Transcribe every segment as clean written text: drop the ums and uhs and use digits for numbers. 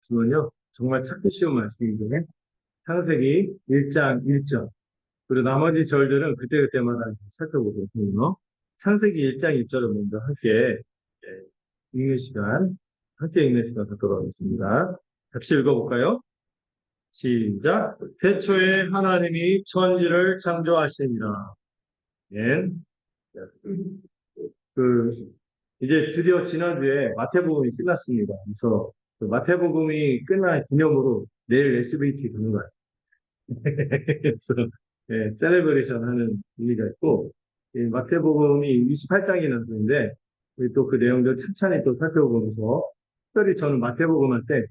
말씀은요, 정말 찾기 쉬운 말씀인데, 창세기 1장 1절, 그리고 나머지 절들은 그때그때마다 살펴보거든요. 창세기 1장 1절을 먼저 읽는 시간, 함께 읽는 시간 갖도록 하겠습니다. 같이 읽어볼까요? 시작. 태초에 하나님이 천지를 창조하시니라. 예. 이제 드디어 지난주에 마태복음이 끝났습니다. 그래서 그 마태복음이 끝난 기념으로 내일 SBT 보는 거예요. 그래서 셀레브레이션 하는 의미가 있고, 이 마태복음이 28장이나 되는데, 또 그 내용들 찬찬히 또 살펴보면서, 특별히 저는 마태복음 할 때,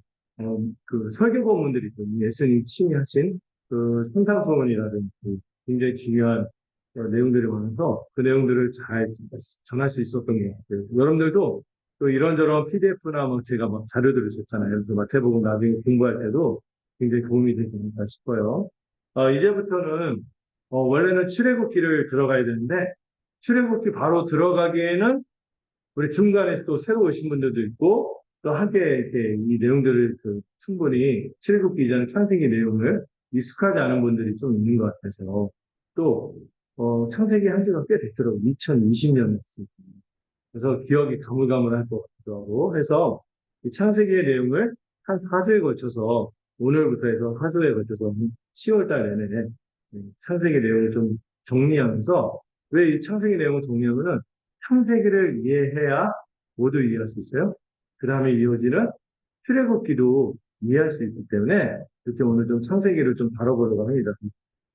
그 설교 본문들이 있거든요. 예수님이 취미하신 그 상상소원이라든지 굉장히 중요한 내용들이 많아서 그 내용들을 잘 전할 수 있었던 것 같아요. 여러분들도 또 이런저런 PDF나 뭐 제가 막 자료들을 줬잖아요. 그래서 마태복음 나중에 공부할 때도 굉장히 도움이 되지 않을까 싶어요. 이제부터는 원래는 출애굽기를 들어가야 되는데 출애굽기 바로 들어가기에는 우리 중간에서 또 새로 오신 분들도 있고 또 함께 이렇게 이 내용들을 충분히 출애굽기 이전에 창세기 내용을 익숙하지 않은 분들이 좀 있는 것 같아서 또 창세기 한 지가 꽤 됐더라고요. 2020년 됐습니다. 그래서 기억이 가물가물할 것 같기도 하고 해서 이 창세기의 내용을 한 4주에 걸쳐서 오늘부터 해서 4주에 걸쳐서 10월 달 내내 창세기 내용을 좀 정리하면서 왜 이 창세기 내용을 정리하면은 창세기를 이해해야 모두 이해할 수 있어요. 그 다음에 이어지는 출애굽기도 이해할 수 있기 때문에 이렇게 오늘 좀 창세기를 좀 다뤄보려고 합니다.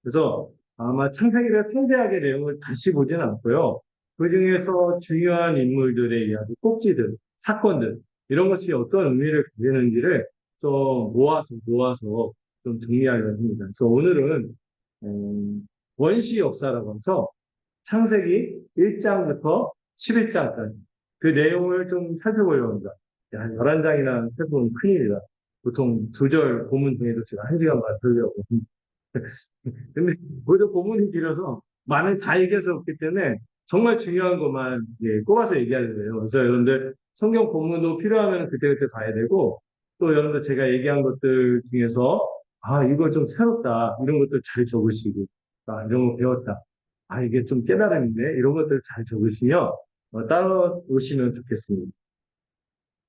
그래서 아마 창세기를 상세하게 내용을 다시 보지는 않고요. 그 중에서 중요한 인물들의 이야기, 꼭지들, 사건들, 이런 것이 어떤 의미를 가지는지를 좀 모아서 좀 정리하려고 합니다. 그래서 오늘은, 원시 역사라고 해서 창세기 1장부터 11장까지 그 내용을 좀 살펴보려고 합니다. 한 11장이나 살펴보면 큰일이다. 보통 2절 본문 중에도 제가 1시간 반 들려고 합니다. 근데 오히려 본문이 길어서 많은 다 얘기할 수 없기 때문에 정말 중요한 것만 꼽아서 얘기하려고 해요. 그래서 여러분들 성경 본문도 필요하면 그때그때 봐야 되고 또 여러분들 제가 얘기한 것들 중에서 이거 좀 새롭다 이런 것들 잘 적으시고 이런 거 배웠다 이게 좀 깨달음인데 이런 것들 잘 적으시면 따라오시면 좋겠습니다.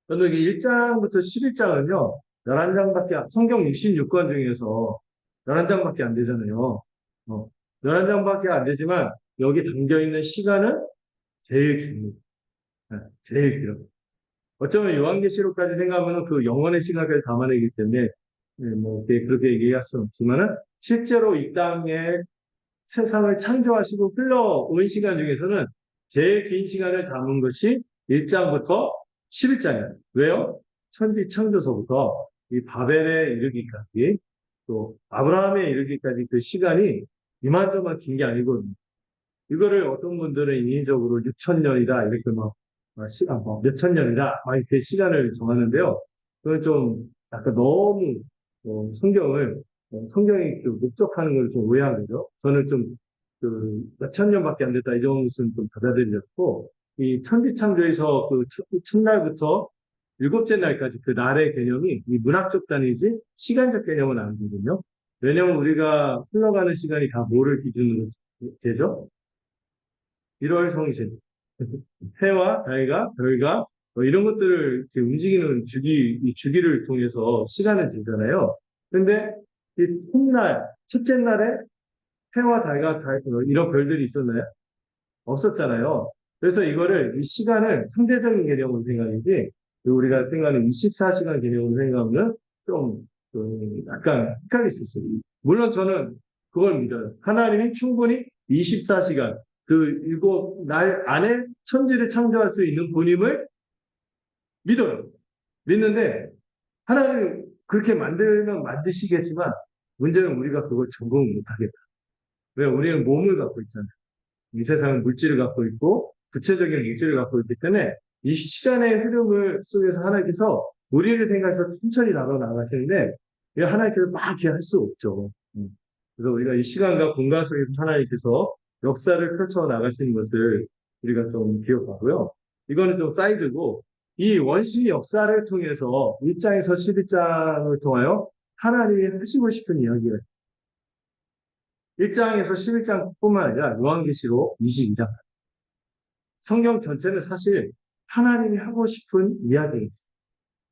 저는 이 1장부터 11장은요 11장밖에 성경 66권 중에서 11장밖에 안 되잖아요. 11장밖에 안 되지만 여기 담겨있는 시간은 제일 깁니다. 제일 길어요. 어쩌면 요한계시록까지 생각하면 그 영원의 시간을 담아내기 때문에 뭐 그렇게 얘기할 수는 없지만은 실제로 이 땅에 세상을 창조하시고 흘러온 시간 중에서는 제일 긴 시간을 담은 것이 1장부터 11장이에요. 왜요? 천지 창조서부터 이 바벨에 이르기까지 또 아브라함에 이르기까지 그 시간이 이만저만 긴 게 아니거든요. 이거를 어떤 분들은 인위적으로 6천년이다 이렇게 몇천 년이다 이렇게 시간을 정하는데요. 그건 좀 약간 너무 성경이 목적하는 걸 좀 오해한 거죠. 저는 좀 몇천 년밖에 안 됐다 이 정도는 좀 받아들였고 이 천지창조에서 그 첫날부터 일곱째 날까지 그 날의 개념이 이 문학적 단위지 시간적 개념은 아니거든요. 왜냐하면 우리가 흘러가는 시간이 다 뭐를 기준으로 재죠? 1월 성신, 해와 달과 별과 이런 것들을 이렇게 움직이는 이 주기를 통해서 시간을 재잖아요. 근데 이 첫날, 첫째 날에 해와 달과 이런 별들이 있었나요? 없었잖아요. 그래서 이 시간을 상대적인 개념으로 생각이지, 우리가 생각하는 24시간 개념으로 생각하면 약간 헷갈릴 수 있어요. 물론 저는 그걸 믿어요. 하나님이 충분히 24시간, 그 7날 안에 천지를 창조할 수 있는 분임을 믿어요. 믿는데, 하나님 그렇게 만들면 만드시겠지만, 문제는 우리가 그걸 적응 못하겠다. 왜? 우리는 몸을 갖고 있잖아요. 이 세상은 물질을 갖고 있고 구체적인 물질을 갖고 있기 때문에 이 시간의 흐름을 속에서 하나님께서 우리를 생각해서 천천히 나가시는데 하나님께서 막 이렇게 할 수 없죠. 그래서 우리가 이 시간과 공간 속에서 하나님께서 역사를 펼쳐 나가시는 것을 우리가 좀 기억하고요. 이거는 좀 사이드고 이 원시 역사를 통해서 1장에서 11장을 통하여 하나님이 하시고 싶은 이야기예요. 1장에서 11장뿐만 아니라 요한계시록 22장. 성경 전체는 사실 하나님이 하고 싶은 이야기예요.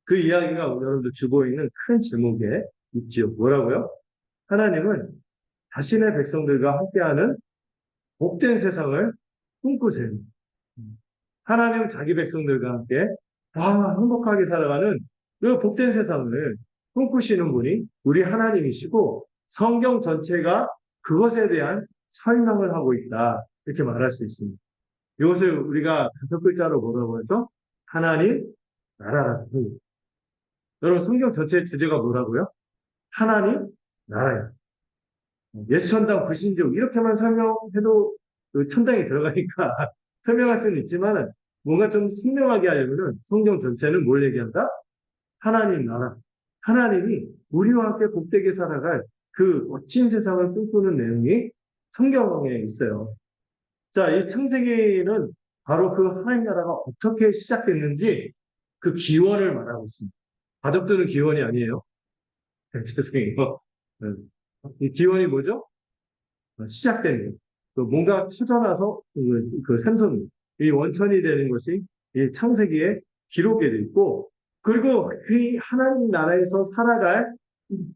그 이야기가 여러분들 주고 있는 큰 제목에 있지요. 뭐라고요? 하나님은 자신의 백성들과 함께하는 복된 세상을 꿈꾸세요. 하나님은 자기 백성들과 함께 행복하게 살아가는 그 복된 세상을 꿈꾸시는 분이 우리 하나님이시고 성경 전체가 그것에 대한 설명을 하고 있다. 이렇게 말할 수 있습니다. 이것을 우리가 5글자로 뭐라고 하죠? 하나님 나라라고 합니다. 여러분 성경 전체의 주제가 뭐라고요? 하나님 나라예요. 예수 천당 불신종 이렇게만 설명해도 그 천당에 들어가니까 설명할 수는 있지만 뭔가 좀 선명하게 하려면 성경 전체는 뭘 얘기한다? 하나님 나라. 하나님이 우리와 함께 복되게 살아갈 그 멋진 세상을 꿈꾸는 내용이 성경에 있어요. 자, 이 창세기는 바로 그 하나님 나라가 어떻게 시작됐는지 그 기원을 말하고 있습니다. 바둑두는 기원이 아니에요. 죄송해요. 이 기원이 뭐죠? 시작되는 그 뭔가 터져나서 그 샘솟는 이 원천이 되는 것이 이 창세기에 기록이 되어 있고 그리고 그 하나님 나라에서 살아갈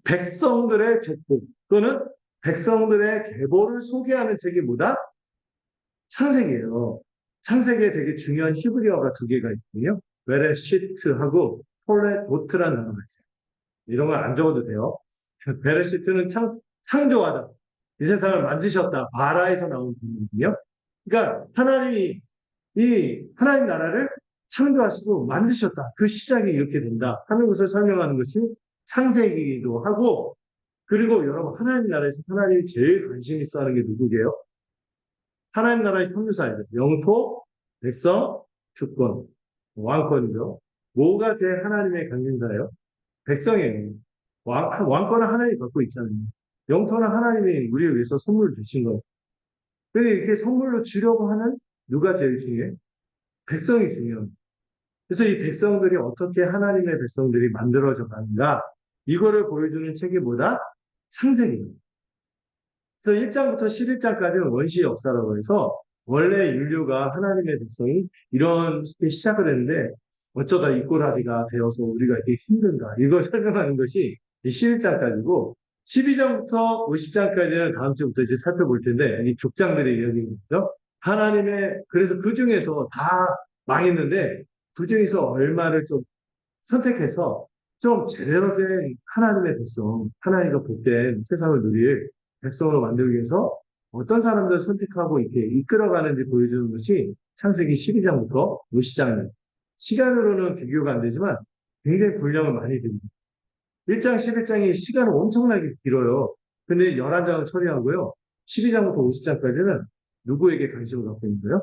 백성들의 죄법 또는 백성들의 계보를 소개하는 책이 뭐다? 창세기예요. 창세기에 되게 중요한 히브리어가 2개가 있거든요. 베레시트하고 폴레도트라는 단어가 있어요. 이런 건 안 적어도 돼요. 베레시트는 창조하다. 이 세상을 만드셨다. 바라에서 나온 부분이거든요. 그러니까 하나님이 이 하나님 나라를 창조하시고 만드셨다. 그 시작이 이렇게 된다 하는 것을 설명하는 것이 창세기이기도 하고 그리고 여러분 하나님 나라에서 하나님이 제일 관심 있어 하는 게 누구게요? 하나님 나라의 3유사예요. 영토, 백성, 주권, 왕권이죠. 뭐가 제일 하나님의 관심사예요? 백성이에요. 왕권은 하나님이 갖고 있잖아요. 영토는 하나님이 우리를 위해서 선물을 주신 거예요. 근데 이렇게 선물로 주려고 하는 누가 제일 중요해? 백성이 중요해요. 그래서 이 백성들이 어떻게 하나님의 백성들이 만들어져 가는가 이거를 보여주는 책이 뭐다? 창세기입니다. 그래서 1장부터 11장까지는 원시 역사라고 해서 원래 인류가 하나님의 백성이 이런 식의 시작을 했는데 어쩌다 이 꼬라지가 되어서 우리가 이렇게 힘든가 이걸 설명하는 것이 11장까지고 12장부터 50장까지는 다음 주부터 이제 살펴볼 텐데 이 족장들의 이야기죠. 하나님의 그래서 그 중에서 다 망했는데 그 중에서 얼마를 좀 선택해서 좀 제대로 된 하나님의 백성, 하나님과 복된 세상을 누릴 백성으로 만들기 위해서 어떤 사람들을 선택하고 이렇게 이끌어가는지 보여주는 것이 창세기 12장부터 50장입니다. 시간으로는 비교가 안 되지만 굉장히 분량을 많이 듭니다. 1장, 11장이 시간은 엄청나게 길어요. 근데 11장은 처리하고요. 12장부터 50장까지는 누구에게 관심을 갖고 있는 거예요?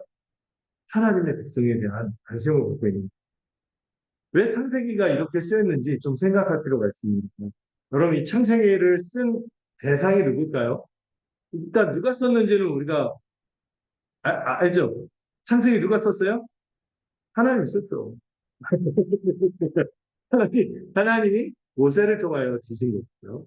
하나님의 백성에 대한 관심을 갖고 있는 거예요. 왜 창세기가 이렇게 쓰였는지 좀 생각할 필요가 있습니다. 여러분, 이 창세기를 쓴 대상이 누굴까요? 일단 누가 썼는지는 우리가 알죠? 창세기 누가 썼어요? 하나님이 썼죠. 하나님이 모세를 통하여 주신 거죠.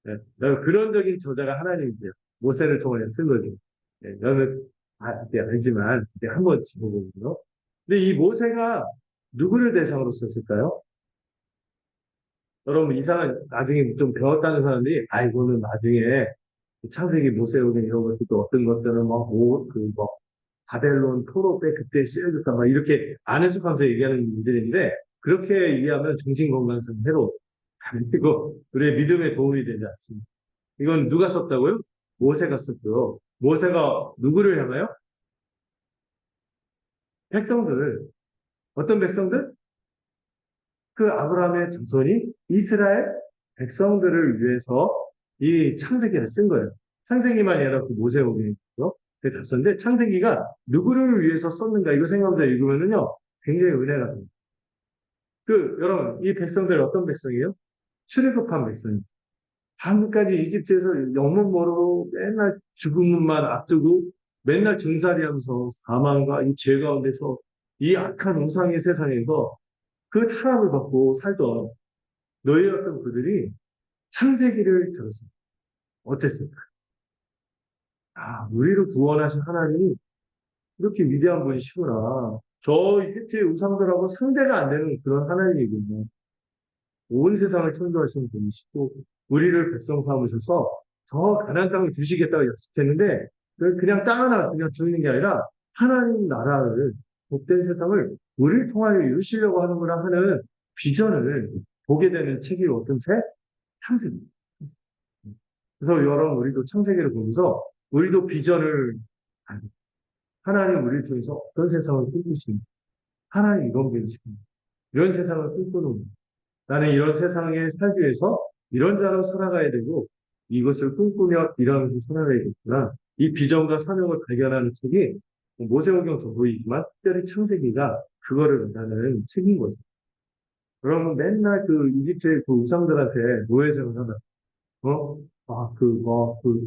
네, 근원적인 저자가 하나님이세요. 모세를 통하여 쓴 거죠. 네, 너는 알지만 한번 짚어보면요. 근데 이 모세가 누구를 대상으로 썼을까요? 여러분 이상한 나중에 좀 배웠다는 사람들이 이거는 나중에 창세기 모세오경 이런 것들도 어떤 것들은 뭐 바벨론 포로 때 그때 쓰여졌다 막 이렇게 아는 척하면서 얘기하는 분들인데 그렇게 이해하면 정신건강상 해로 그리고 우리의 믿음에 도움이 되지 않습니다. 이건 누가 썼다고요? 모세가 썼고요. 모세가 누구를 향하여? 백성들. 어떤 백성들? 그 아브라함의 자손이 이스라엘 백성들을 위해서 이 창세기를 쓴 거예요. 창세기만이 아니라 그 모세오경이죠. 다 썼는데 창세기가 누구를 위해서 썼는가 이거 생각하면서 읽으면은요 굉장히 은혜가 됩니다. 여러분 이 백성들 어떤 백성이에요? 출애굽한 백성입니다. 방금까지 이집트에서 영문 모르고 맨날 죽음만 앞두고 맨날 증살이하면서 사망과 이 죄 가운데서 이 악한 우상의 세상에서 그 타락을 받고 살던 너희였던 그들이 창세기를 들었습니다. 어땠을까? 아, 우리를 구원하신 하나님이 이렇게 위대한 분이시구나. 저 이집트의 우상들하고 상대가 안 되는 그런 하나님이군요. 온 세상을 창조하신 분이시고 우리를 백성 삼으셔서 저 가나안 땅을 주시겠다고 약속했는데 그냥 땅 하나 그냥 주는 게 아니라 하나님 나라를 복된 세상을 우리를 통하여 이루시려고 하는구나 하는 비전을 보게 되는 책이 어떤 책? 창세기입니다. 그래서 여러분 우리도 창세기를 보면서 우리도 비전을 알고 하나님 우리를 통해서 어떤 세상을 꿈꾸십니까? 하나님 이런 분이십니다. 이런 세상을 꿈꾸는 나는 이런 세상에 살기 위해서 이런저런 살아가야 되고 이것을 꿈꾸며 일하면서 살아가야겠구나. 이 비전과 사명을 발견하는 책이 모세오경 전부이지만 특별히 창세기가 그거를 나는 책인 거죠. 그러면 맨날 그 이집트의 그 우상들한테 노예생활 하다. 어?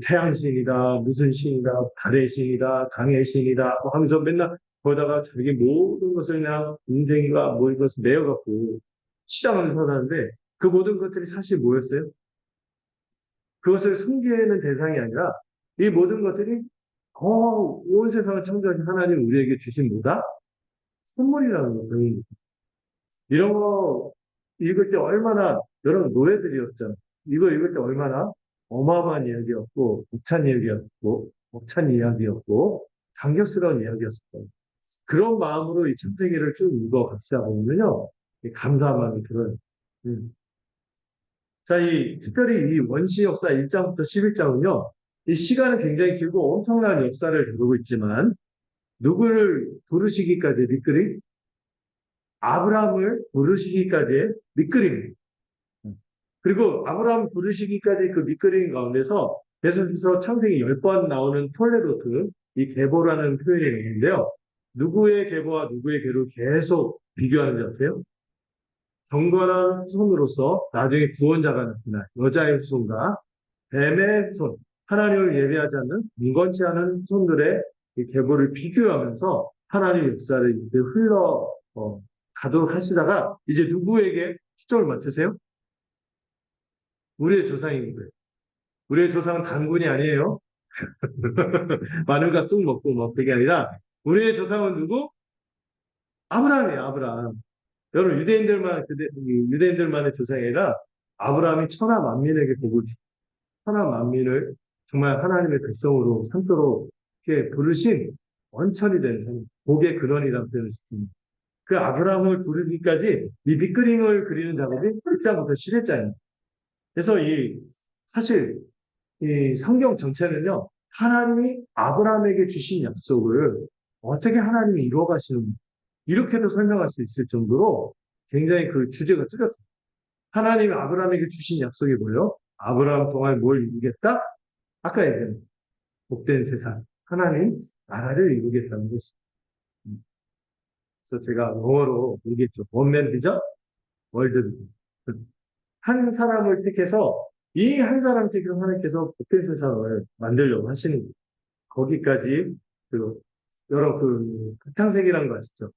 태양 신이다, 무슨 신이다, 달의 신이다, 강의 신이다, 뭐 하면서 맨날 거기다가 자기 모든 것을 그냥 인생과 뭐 이것을 내어갖고 치장하면서 살았는데 그 모든 것들이 사실 뭐였어요? 그것을 섬기는 대상이 아니라 이 모든 것들이 온 세상을 창조하신 하나님 우리에게 주신 뭐다? 선물이라는 거예요. 이런 거 읽을 때 얼마나 여러분 노예들이었잖아요. 이거 읽을 때 얼마나 어마어마한 이야기였고 벅찬 이야기였고 감격스러운 이야기였어요. 그런 마음으로 이 창세기를 쭉 읽어갑시다 보면요. 감사한 마음이 들어요. 음. 자, 특별히 이 원시 역사 1장부터 11장은요. 이 시간은 굉장히 길고 엄청난 역사를 다루고 있지만 누구를 부르시기까지 밑그림? 아브라함을 부르시기까지의 밑그림입니다. 그리고 아브라함 부르시기까지 그 밑그림 가운데서 계속해서 창세기 10번 나오는 톨레도트, 이 계보라는 표현이 있는데요. 누구의 계보와 누구의 계로 계속 비교하는 지 아세요? 경건한 후손으로서 나중에 구원자가 나타날 여자의 후손과 뱀의 후손, 하나님을 예배하지 않는 인건치 않은 후손들의 이 계보를 비교하면서 하나님의 역사를 가도록 하시다가 이제 누구에게 초점을 맞추세요? 우리의 조상인 거예요. 우리의 조상은 단군이 아니에요. 마늘과 쑥 먹고 뭐 그게 아니라 우리의 조상은 누구? 아브라함이에요. 아브라함. 여러분 유대인들만의 조상이 아니라 아브라함이 천하 만민에게 복을 주고 천하 만민을 정말 하나님의 백성으로 삼도록 이렇게 부르신 원천이 되는 사람, 복의 근원이라는 표현을 쓰습니다. 그 아브라함을 부르기까지 이 밑그림을 그리는 작업이 1장부터 11장입니다. 그래서 사실 이 성경 전체는요, 하나님이 아브라함에게 주신 약속을 어떻게 하나님이 이루어 가시는, 이렇게도 설명할 수 있을 정도로 굉장히 그 주제가 뚜렷해요. 하나님이 아브라함에게 주신 약속이 뭐예요? 아브라함 동안 뭘 이루겠다? 아까 얘기한 복된 세상. 하나님 나라를 이루겠다는 것이. 그래서 제가 영어로 얘기했죠. 원맨 비전, 월드 비전. 한 사람을 택해서 이 한 사람을 택해서 하나님께서 복된 세상을 만들려고 하시는 거예요. 거기까지 여러 바탕색이라는 거 아시죠?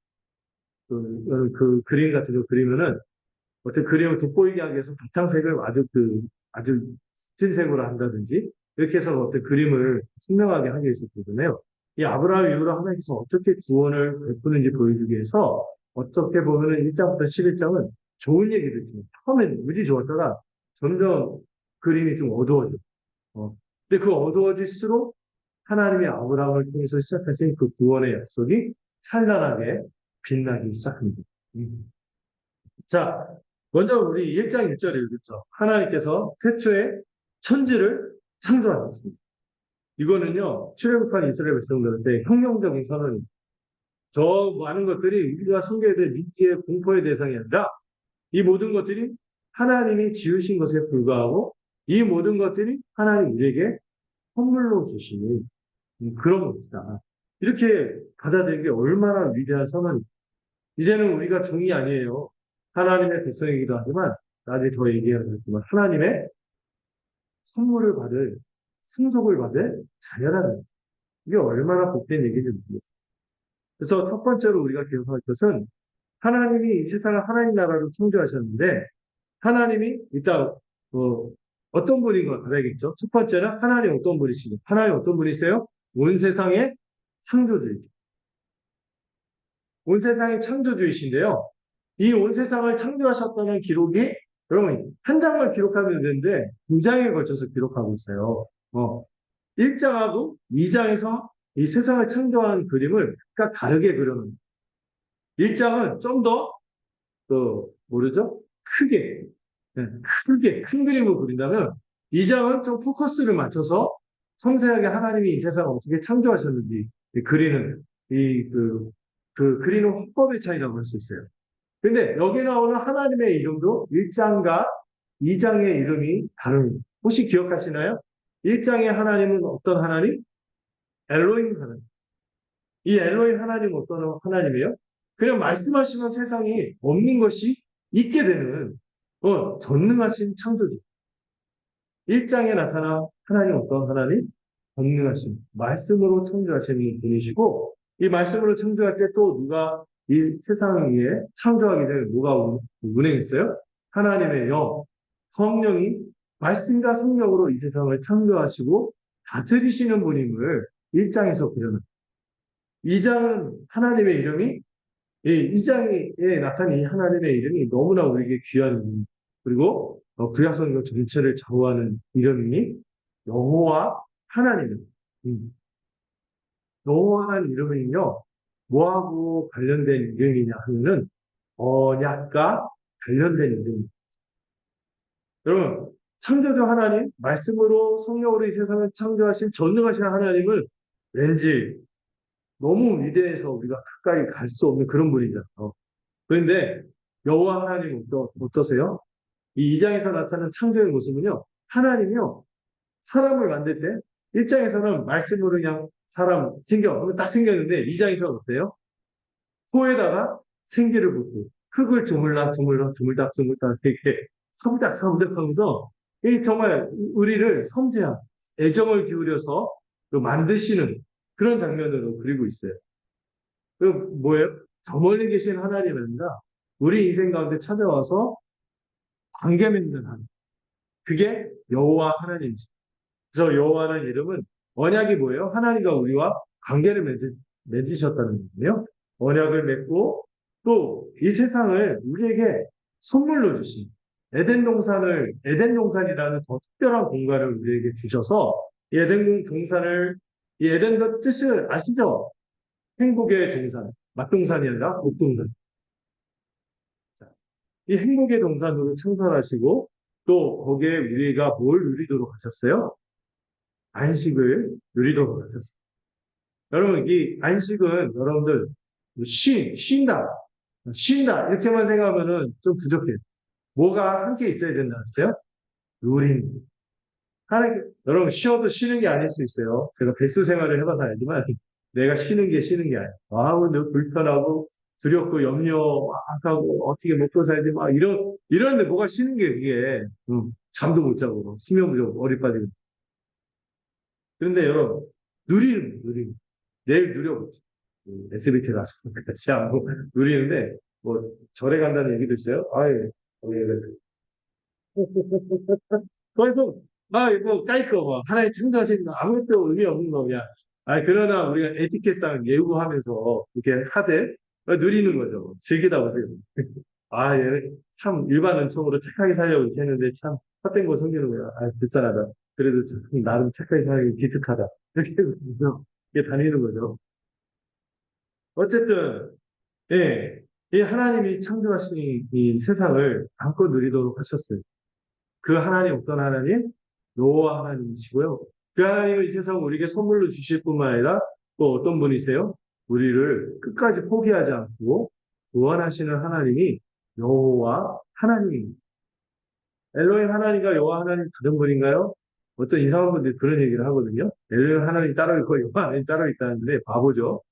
그 그림 같은 거 그리면은 어떤 그림을 돋보이게 하기 위해서 바탕색을 아주 짙은 색으로 한다든지 이렇게 해서 어떤 그림을 선명하게 하기 위해서 그러잖아요. 이 아브라함 이후로 하나님께서 어떻게 구원을 베푸는지 보여주기 위해서 어떻게 보면은 1장부터 11장은 좋은 얘기를 좀 처음엔 운이 좋았다가 점점 그림이 좀 어두워져. 근데 그 어두워질수록 하나님이 아브라함을 통해서 시작하신 그 구원의 약속이 찬란하게 빛나기 시작합니다. 자, 먼저 우리 1장 1절 읽었죠. 하나님께서 태초에 천지를 창조하셨습니다. 이거는요, 출애굽한 이스라엘 백성들한테 혁명적인 선언입니다. 저 많은 것들이 우리가 섬겨야 될 미지의 공포의 대상이 아니라 이 모든 것들이 하나님이 지으신 것에 불과하고 이 모든 것들이 하나님 우리에게 선물로 주시는 그런 것이다. 이렇게 받아들이는 게 얼마나 위대한 선언입니다. 이제는 우리가 종이 아니에요. 하나님의 백성이기도 하지만 나중에 더 얘기하겠지만 하나님의 선물을 받을 상속을 받을 자녀라는 거죠. 이게 얼마나 복된 얘기인지 모르겠어요. 그래서 첫 번째로 우리가 기억할 것은 하나님이 이 세상을 하나님 나라로 창조하셨는데 하나님이 일단 어떤 분인 걸 알아야겠죠. 첫 번째는 하나님 어떤 분이시고 하나님 어떤 분이세요? 온 세상의 창조주이죠. 온 세상의 창조주이신데요. 이 온 세상을 창조하셨다는 기록이 여러분 한 장만 기록하면 되는데 두 장에 걸쳐서 기록하고 있어요. 1장하고 2장에서 이 세상을 창조하는 그림을 각각 다르게 그려놓은 1장은 좀 더 모르죠? 크게 큰 그림을 그린다면 2장은 좀 포커스를 맞춰서 섬세하게 하나님이 이 세상을 어떻게 창조하셨는지 그리는 그리는 화법의 차이라고 할 수 있어요. 근데 여기 나오는 하나님의 이름도 1장과 2장의 이름이 다릅니다. 혹시 기억하시나요? 1장의 하나님은 어떤 하나님? 엘로힘 하나님. 이 엘로힘 하나님은 어떤 하나님이에요? 그냥 말씀하시면 세상이 없는 것이 있게 되는 전능하신 창조주. 1장에 나타난 하나님 어떤 하나님? 전능하신 말씀으로 창조하시는 분이시고 이 말씀으로 창조할 때 또 누가 이 세상 위에 창조하기 전에 누가 운행했어요? 하나님의 영, 성령이 말씀과 성령으로 이 세상을 창조하시고 다스리시는 분임을 1장에서 그려놓습니다. 2장은 하나님의 이름이 이 장에 나타난 이 하나님의 이름이 너무나 우리에게 귀한 이름 그리고 구약성경 전체를 좌우하는 이름이 여호와 하나님. 여호와라는 이름은요 뭐하고 관련된 이름이냐 하면은 언약과 관련된 이름입니다. 여러분 창조주 하나님 말씀으로 성령으로 이 세상을 창조하신 전능하신 하나님을 왠지 너무 위대해서 우리가 가까이 갈 수 없는 그런 분이잖아요. 그런데 여호와 하나님 어떠세요? 이 2장에서 나타나는 창조의 모습은요. 하나님이요. 사람을 만들 때 1장에서는 말씀으로 그냥 사람 딱 생겼는데 2장에서는 어때요? 코에다가 생기를 붓고 흙을 주물락 이렇게 서부작 하면서 정말 우리를 섬세한 애정을 기울여서 만드시는 그런 장면으로 그리고 있어요. 그 뭐예요? 저 멀리 계신 하나님이 아니라 우리 인생 가운데 찾아와서 관계 맺는 하나님. 그게 여호와 하나님이죠. 그래서 여호와라는 이름은 언약이 뭐예요? 하나님과 우리와 관계를 맺으셨다는 거예요. 언약을 맺고 또 이 세상을 우리에게 선물로 주신 에덴 동산이라는 더 특별한 공간을 우리에게 주셔서 이 에덴 뜻을 아시죠? 행복의 동산, 맛동산이 아니라 복동산. 이 행복의 동산으로 창설하시고 또 거기에 우리가 뭘 누리도록 하셨어요? 안식을 누리도록 하셨어요. 여러분 이 안식은 여러분들 쉰다 이렇게만 생각하면은 좀 부족해요. 뭐가 함께 있어야 된다 했어요? 누림. 여러분 쉬어도 쉬는 게 아닐 수 있어요. 제가 백수 생활을 해봐서 알지만 내가 쉬는 게 아니에요. 아우 너 불편하고 두렵고 염려하고 어떻게 먹고 살지 막 이런데 뭐가 쉬는 게 그게 잠도 못 자고 수면 부족 어리 빠지고 그런데 여러분 누리는 내일 누려보죠. SBT 가서 같이 하고 누리는데 뭐 절에 간다는 얘기도 있어요. 아예 거기서 이거 깔거 뭐 하나의 창조하신 거 아무것도 의미 없는 거 그냥 그러나 우리가 에티켓상 예우하면서 이렇게 하되 누리는 거죠. 즐기다 보세요. 얘는 참 일반 은총으로 착하게 살려고 이렇게 했는데 참 헛된 거 섬기는 거야. 불쌍하다. 그래도 참 나름 착하게 살기 기특하다. 이렇게 해서 이게 다니는 거죠. 어쨌든 이 하나님이 창조하신 이 세상을 안고 누리도록 하셨어요. 그 하나님 어떤 하나님? 여호와 하나님이시고요. 그 하나님은 이 세상을 우리에게 선물로 주실 뿐만 아니라 또 어떤 분이세요? 우리를 끝까지 포기하지 않고 구원하시는 하나님이 여호와 하나님입니다. 엘로힘 하나님과 여호와 하나님 다른 분인가요? 어떤 이상한 분들이 그런 얘기를 하거든요. 엘로힘 하나님 따로 있고 여호와 하나님 따로 있다는데 바보죠.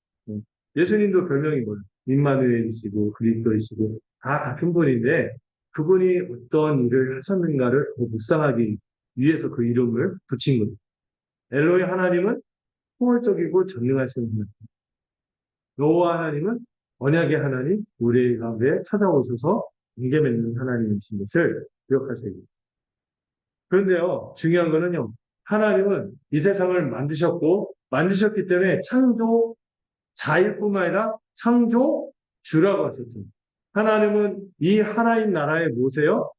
예수님도 별명이 뭐예요? 임마누엘이시고 그리스도이시고 다 같은 분인데 그분이 어떤 일을 하셨는가를 묵상하기 위해서 그 이름을 붙인 거죠. 엘로히 하나님은 포괄적이고 전능하신 하나님. 여호와 하나님은 언약의 하나님, 우리 가운데 찾아오셔서 관계 맺는 하나님이신 것을 기억하셔야겠습니다. 그런데요, 중요한 거는요, 하나님은 이 세상을 만드셨고, 만드셨기 때문에 창조자일 뿐만 아니라 창조주라고 하셨죠. 하나님은 이 하나님 나라의 뭐세요?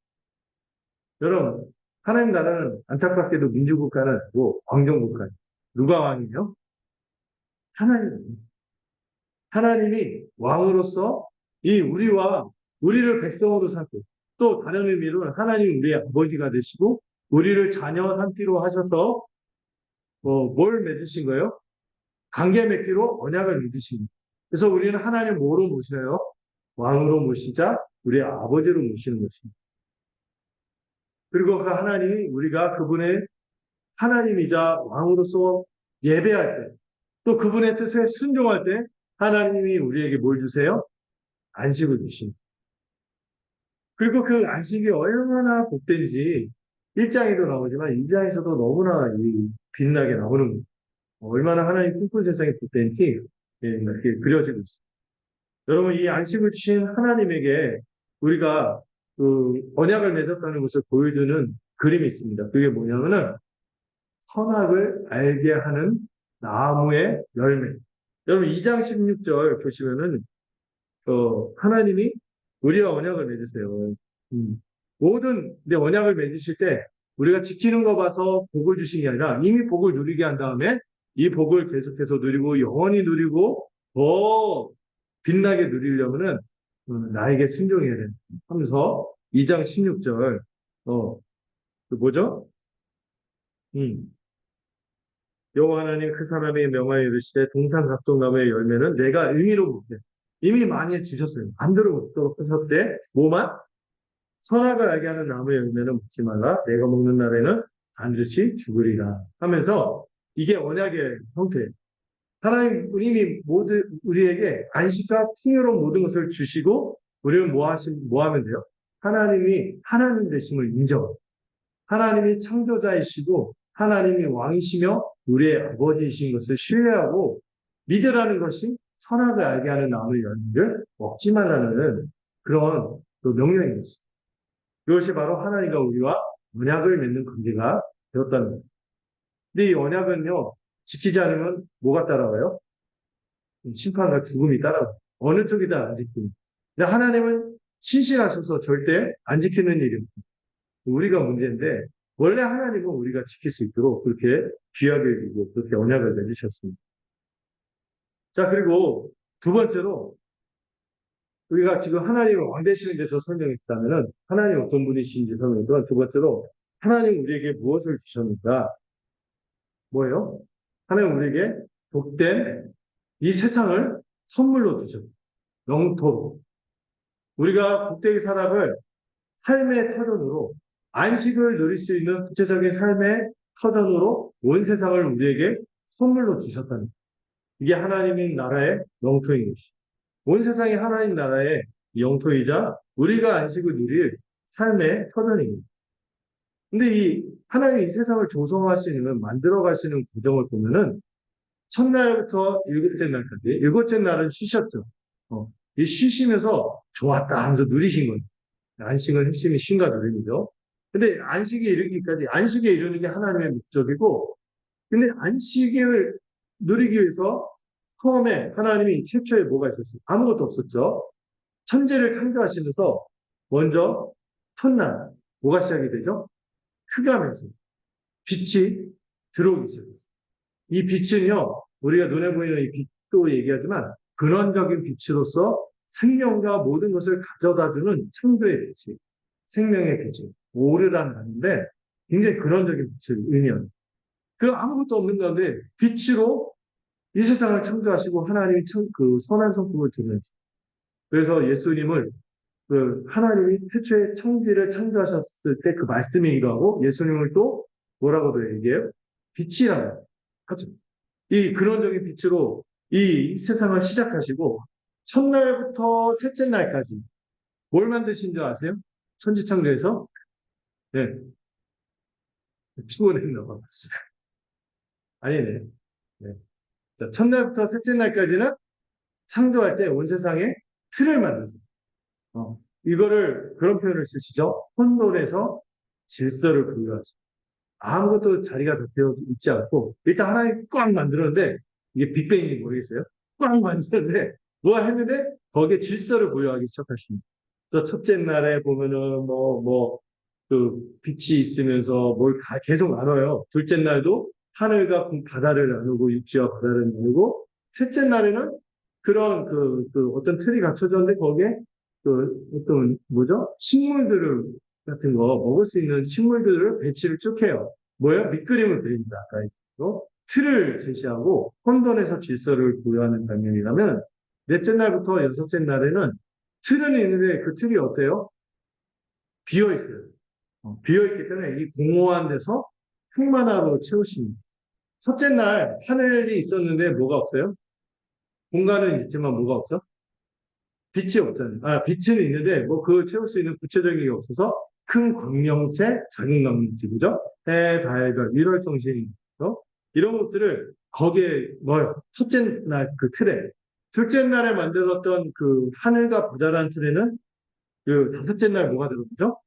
여러분, 하나님 나라는 안타깝게도 민주국가는 아니고 왕정국가예요. 누가 왕이에요? 하나님. 하나님이 왕으로서 우리를 백성으로 삼고 또 다른 의미로는 하나님이 우리의 아버지가 되시고 우리를 자녀 삼기로 하셔서 뭘 맺으신 거예요? 관계 맺기로 언약을 맺으신 거예요. 그래서 우리는 하나님 뭐로 모셔요? 왕으로 모시자 우리의 아버지로 모시는 것입니다. 그리고 그 하나님이 우리가 그분의 하나님이자 왕으로서 예배할 때, 또 그분의 뜻에 순종할 때 하나님이 우리에게 뭘 주세요? 안식을 주십니다. 그리고 그 안식이 얼마나 복된지 1장에도 나오지만 2장에서도 너무나 빛나게 나오는 거예요. 얼마나 하나님 꿈꾼 세상이 복된지 이렇게 그려지고 있습니다. 여러분, 이 안식을 주신 하나님에게 우리가 그 언약을 맺었다는 것을 보여주는 그림이 있습니다. 그게 뭐냐면은 선악을 알게 하는 나무의 열매. 여러분 2장 16절 보시면은 하나님이 우리와 언약을 맺으세요. 모든 내 언약을 맺으실 때 우리가 지키는 거 봐서 복을 주신 게 아니라 이미 복을 누리게 한 다음에 이 복을 계속해서 누리고 영원히 누리고 더 빛나게 누리려면은 나에게 순종해야 돼. 하면서 2장 16절 그 뭐죠? 여호와 하나님 그 사람의 명하여 이르시되 동산 각종 나무의 열매는 내가 의미로 먹게 이미 많이 주셨어요. 마음대로 먹도록 하셨되 뭐만? 선악을 알게 하는 나무의 열매는 먹지 말라. 내가 먹는 날에는 반드시 죽으리라 하면서 이게 언약의 형태예요. 하나님 이미 우리에게 안식과 풍요로운 모든 것을 주시고 우리는 뭐 하면 돼요? 하나님이 하나님 되심을 인정. 하나님이 창조자이시고 하나님이 왕이시며 우리의 아버지이신 것을 신뢰하고 믿으라는 것이 선악을 알게 하는 나무의 열매를 먹지 말라는 그런 명령인 것입니다. 이것이 바로 하나님과 우리와 언약을 맺는 관계가 되었다는 것입니다. 근데 이 언약은요, 지키지 않으면 뭐가 따라와요? 심판과 죽음이 따라와요. 어느 쪽이다 안 지킵니다. 근데 하나님은 신실하셔서 절대 안 지키는 일입니다. 우리가 문제인데 원래 하나님은 우리가 지킬 수 있도록 그렇게 귀하게 여기고 그렇게 언약을 맺으셨습니다. 자, 그리고 두 번째로 우리가 지금 하나님을 왕 되시는 데서 설명했다면은 하나님 어떤 분이신지 설명했던 두 번째로 하나님 우리에게 무엇을 주셨는가? 뭐예요? 하나님 우리에게 복된 이 세상을 선물로 주셨어요. 영토. 우리가 복되게 살아갈 삶의 터전으로 안식을 누릴 수 있는 구체적인 삶의 터전으로 온 세상을 우리에게 선물로 주셨다는 거예요. 이게 하나님의 나라의 영토인 것이죠. 온 세상이 하나님 나라의 영토이자 우리가 안식을 누릴 삶의 터전입니다. 근데 이 하나님이 이 세상을 조성하시는 만들어 가시는 과정을 보면은 첫날부터 일곱째 날까지 일곱째 날은 쉬셨죠. 이 쉬시면서 좋았다 하면서 누리신 거예요. 안식은 핵심이 쉼과 누림이죠. 근데 안식에 이르기까지 안식에 이르는 게 하나님의 목적이고 근데 안식을 누리기 위해서 처음에 하나님이 최초에 뭐가 있었어요? 아무것도 없었죠. 천지를 창조하시면서 먼저 첫날 뭐가 시작이 되죠? 흑암에서 빛이 들어오기 시작했어요. 이 빛은요, 우리가 눈에 보이는 이 빛도 얘기하지만 근원적인 빛으로서 생명과 모든 것을 가져다주는 창조의 빛이 생명의 빛이 오르라는 말인데 굉장히 근원적인 빛을 의미합니다. 그 아무것도 없는 가운데 빛으로 이 세상을 창조하시고 하나님이 그 선한 성품을 드러내셨어요. 그래서 예수님을 하나님이 태초에 천지를 창조하셨을 때 그 말씀이기도 하고 예수님을 또 뭐라고도 얘기해요? 빛이라고 하죠. 이 근원적인 빛으로 이 세상을 시작하시고 첫날부터 셋째 날까지 뭘 만드신 줄 아세요? 천지창조에서 네, 피곤했나 봐. 아니네. 네. 자, 첫날부터 셋째 날까지는 창조할 때 온 세상에 틀을 만드세요. 이거를 그런 표현을 쓰시죠. 혼돈에서 질서를 부여하시고 아무것도 자리가 잡혀 있지 않고 일단 하나님 꽉 만들었는데 이게 빅뱅인지 모르겠어요. 꽉 만들었는데 뭐 했는데 거기에 질서를 부여하기 시작하십니다. 그래서 첫째 날에 보면은 그 빛이 있으면서 계속 나눠요. 둘째 날도 하늘과 바다를 나누고 육지와 바다를 나누고 셋째 날에는 그런 어떤 틀이 갖춰졌는데 거기에 어떤 뭐죠? 식물들을 같은 거 먹을 수 있는 식물들을 배치를 쭉 해요. 뭐예요? 밑그림을 그립니다. 아까 또 틀을 제시하고 혼돈에서 질서를 부여하는 장면이라면 넷째 날부터 여섯째 날에는 틀은 있는데 그 틀이 어때요? 비어 있어요. 비어 있기 때문에 이 공허한 데서 흙만화로 채우십니다. 첫째 날 하늘이 있었는데 뭐가 없어요? 공간은 있지만 뭐가 없어? 빛이 없잖아요. 빛은 있는데 채울 수 있는 구체적인 게 없어서 큰 광명새, 작은 광명새, 그죠? 해, 달, 별, 일월성신, 이런 것들을 거기에 첫째 날 그 틀에, 둘째 날에 만들었던 그 하늘과 바다라는 틀에는 그 다섯째 날 뭐가 들어오죠?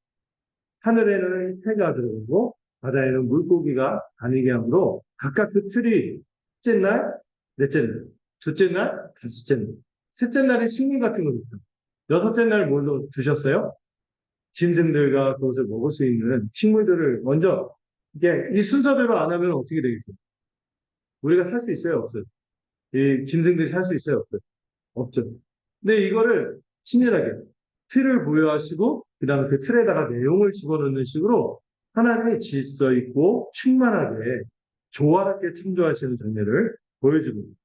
하늘에는 새가 들어오고 바다에는 물고기가 다니게 하므로 각각 그 틀이 첫째 날, 넷째 날, 둘째 날, 다섯째 날, 셋째 날에 식물 같은 거 있죠. 여섯째 날 뭘로 두셨어요? 짐승들과 그것을 먹을 수 있는 식물들을 먼저 이게 이 순서대로 안 하면 어떻게 되겠어요? 우리가 살 수 있어요, 없어요? 이 짐승들이 살 수 있어요, 없어요? 없죠. 근데 이거를 친밀하게 틀을 부여하시고 그다음에 그 틀에다가 내용을 집어넣는 식으로 하나님의 질서 있고 충만하게 조화롭게 창조하시는 장면을 보여주고 있습니다.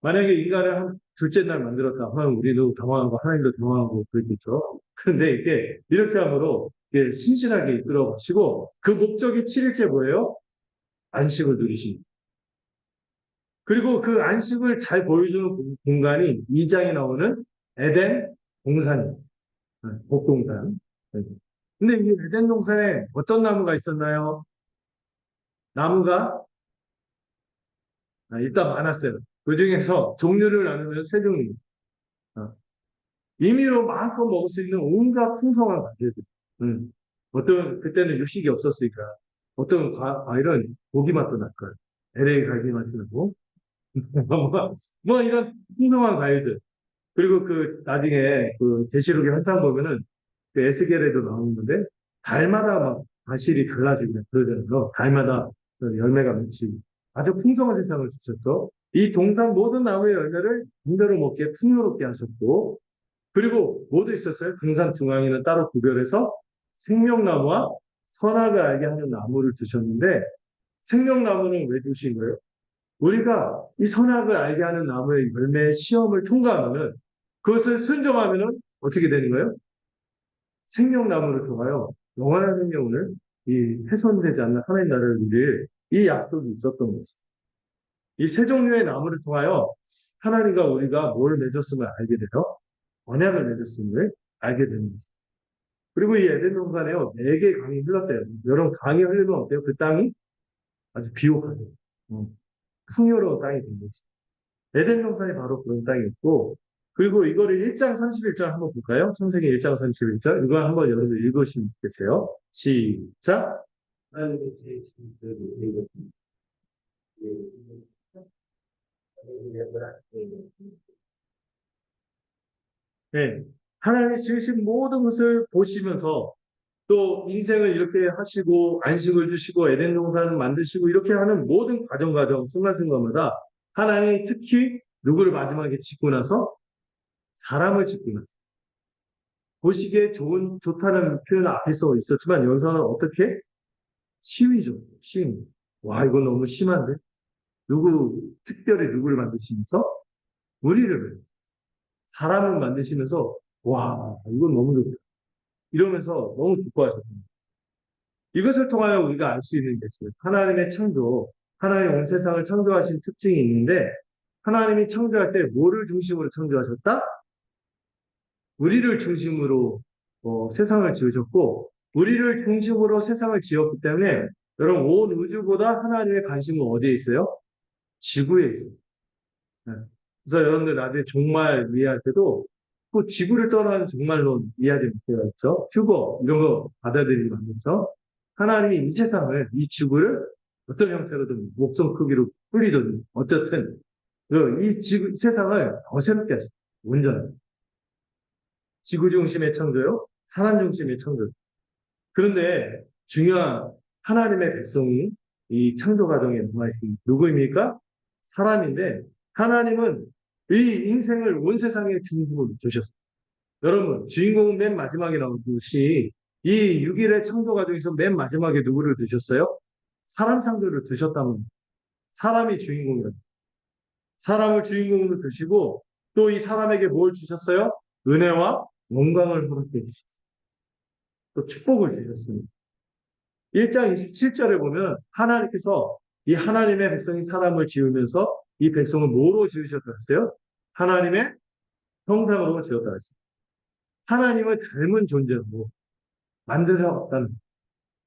만약에 인간을 한 둘째 날 만들었다 하면 우리도 당황하고 하나님도 당황하고 그렇겠죠. 그런데 이렇게 함으로 신실하게 이끌어 가시고 그 목적이 7일째 뭐예요? 안식을 누리십니다. 그리고 그 안식을 잘 보여주는 공간이 2장에 나오는 에덴 동산입니다. 복동산. 근데 이 에덴 동산에 어떤 나무가 있었나요? 나무가 일단 많았어요. 그 중에서 종류를 나누면 세 종류. 임의로 마음껏 먹을 수 있는 온갖 풍성한 과일들. 그때는 육식이 없었으니까 어떤 과일은 고기 맛도 날 거예요. LA 갈비 맛이 나고 이런 풍성한 과일들. 그리고 나중에 계시록의 환상 보면은 에스겔에도 나오는데 달마다 막 과실이 달라지고 그러잖아요. 달마다 열매가 맺히 아주 풍성한 세상을 주셨죠. 이 동산 모든 나무의 열매를 분별을 먹게 풍요롭게 하셨고 그리고 뭐도 있었어요? 동산 중앙에는 따로 구별해서 생명나무와 선악을 알게 하는 나무를 두셨는데 생명나무는 왜 두신 거예요? 우리가 이 선악을 알게 하는 나무의 열매의 시험을 통과하면은 그것을 순종하면은 어떻게 되는 거예요? 생명나무를 통하여 영원한 생명을 이 훼손되지 않는 하나님 나라를 누릴 이 약속이 있었던 것입니다. 이 세 종류의 나무를 통하여 하나님과 우리가 뭘 맺었음을 알게 되어 언약을 맺었음을 알게 되는 것입니다. 그리고 이 에덴 동산에요, 4개의 강이 흘렀대요. 여러분, 강이 흘리면 어때요? 그 땅이 아주 비옥하게, 풍요로운 땅이 된 것입니다. 에덴 동산이 바로 그런 땅이었고, 그리고 이거를 1장 31절 한번 볼까요? 창세기 1장 31절. 이거 한번 여러분들 읽으시면 좋겠어요. 시작. 네. 하나님이 지으신 모든 것을 보시면서 또 인생을 이렇게 하시고 안식을 주시고 에덴 동산을 만드시고 이렇게 하는 모든 과정 순간순간마다 하나님이 특히 누구를 마지막에 짓고 나서 사람을 짓고 나서 보시기에 좋다는 표현 앞에서 있었지만 여기서는 어떻게? 시위죠. 시위. 와, 이건 너무 심한데? 특별히 누구를 만드시면서? 우리를 사람을 만드시면서 와, 이건 너무 좋다. 이러면서 너무 기뻐하셨습니다. 이것을 통하여 우리가 알 수 있는 게 있어요. 하나님의 창조, 하나님 온 세상을 창조하신 특징이 있는데 하나님이 창조할 때 뭐를 중심으로 창조하셨다? 우리를 중심으로 세상을 지으셨고 우리를 중심으로 세상을 지었기 때문에 여러분 온 우주보다 하나님의 관심은 어디에 있어요? 지구에 있어요. 네. 그래서 여러분들 나중에 종말 이해할 때도 또 지구를 떠나는 종말론 이해하지 못해요. 그렇죠? 휴거 이런 거 받아들이면서 하나님이 이 세상을, 이 지구를 어떤 형태로든 목성 크기로 뿌리든 어쨌든 이 지구, 세상을 더 새롭게 하시고 온전한 지구 중심의 창조요, 사람 중심의 창조. 그런데 중요한 하나님의 백성이 이 창조 과정에 남아 있습니다. 누구입니까? 사람인데 하나님은 이 인생을 온 세상에 주인공으로 주셨어요. 여러분, 주인공은 맨 마지막에 나오듯이 이 6일의 창조 과정에서 맨 마지막에 누구를 두셨어요? 사람 창조를 두셨다면 사람이 주인공이다. 사람을 주인공으로 두시고 또 이 사람에게 뭘 주셨어요? 은혜와 영광을 허락해 주셨어요. 또 축복을 주셨습니다. 1장 27절에 보면 하나님께서 이 하나님의 백성이 사람을 지으면서 이 백성을 뭐로 지으셨다 했어요? 하나님의 형상으로 지었다 했어요. 하나님을 닮은 존재로 만드셨다는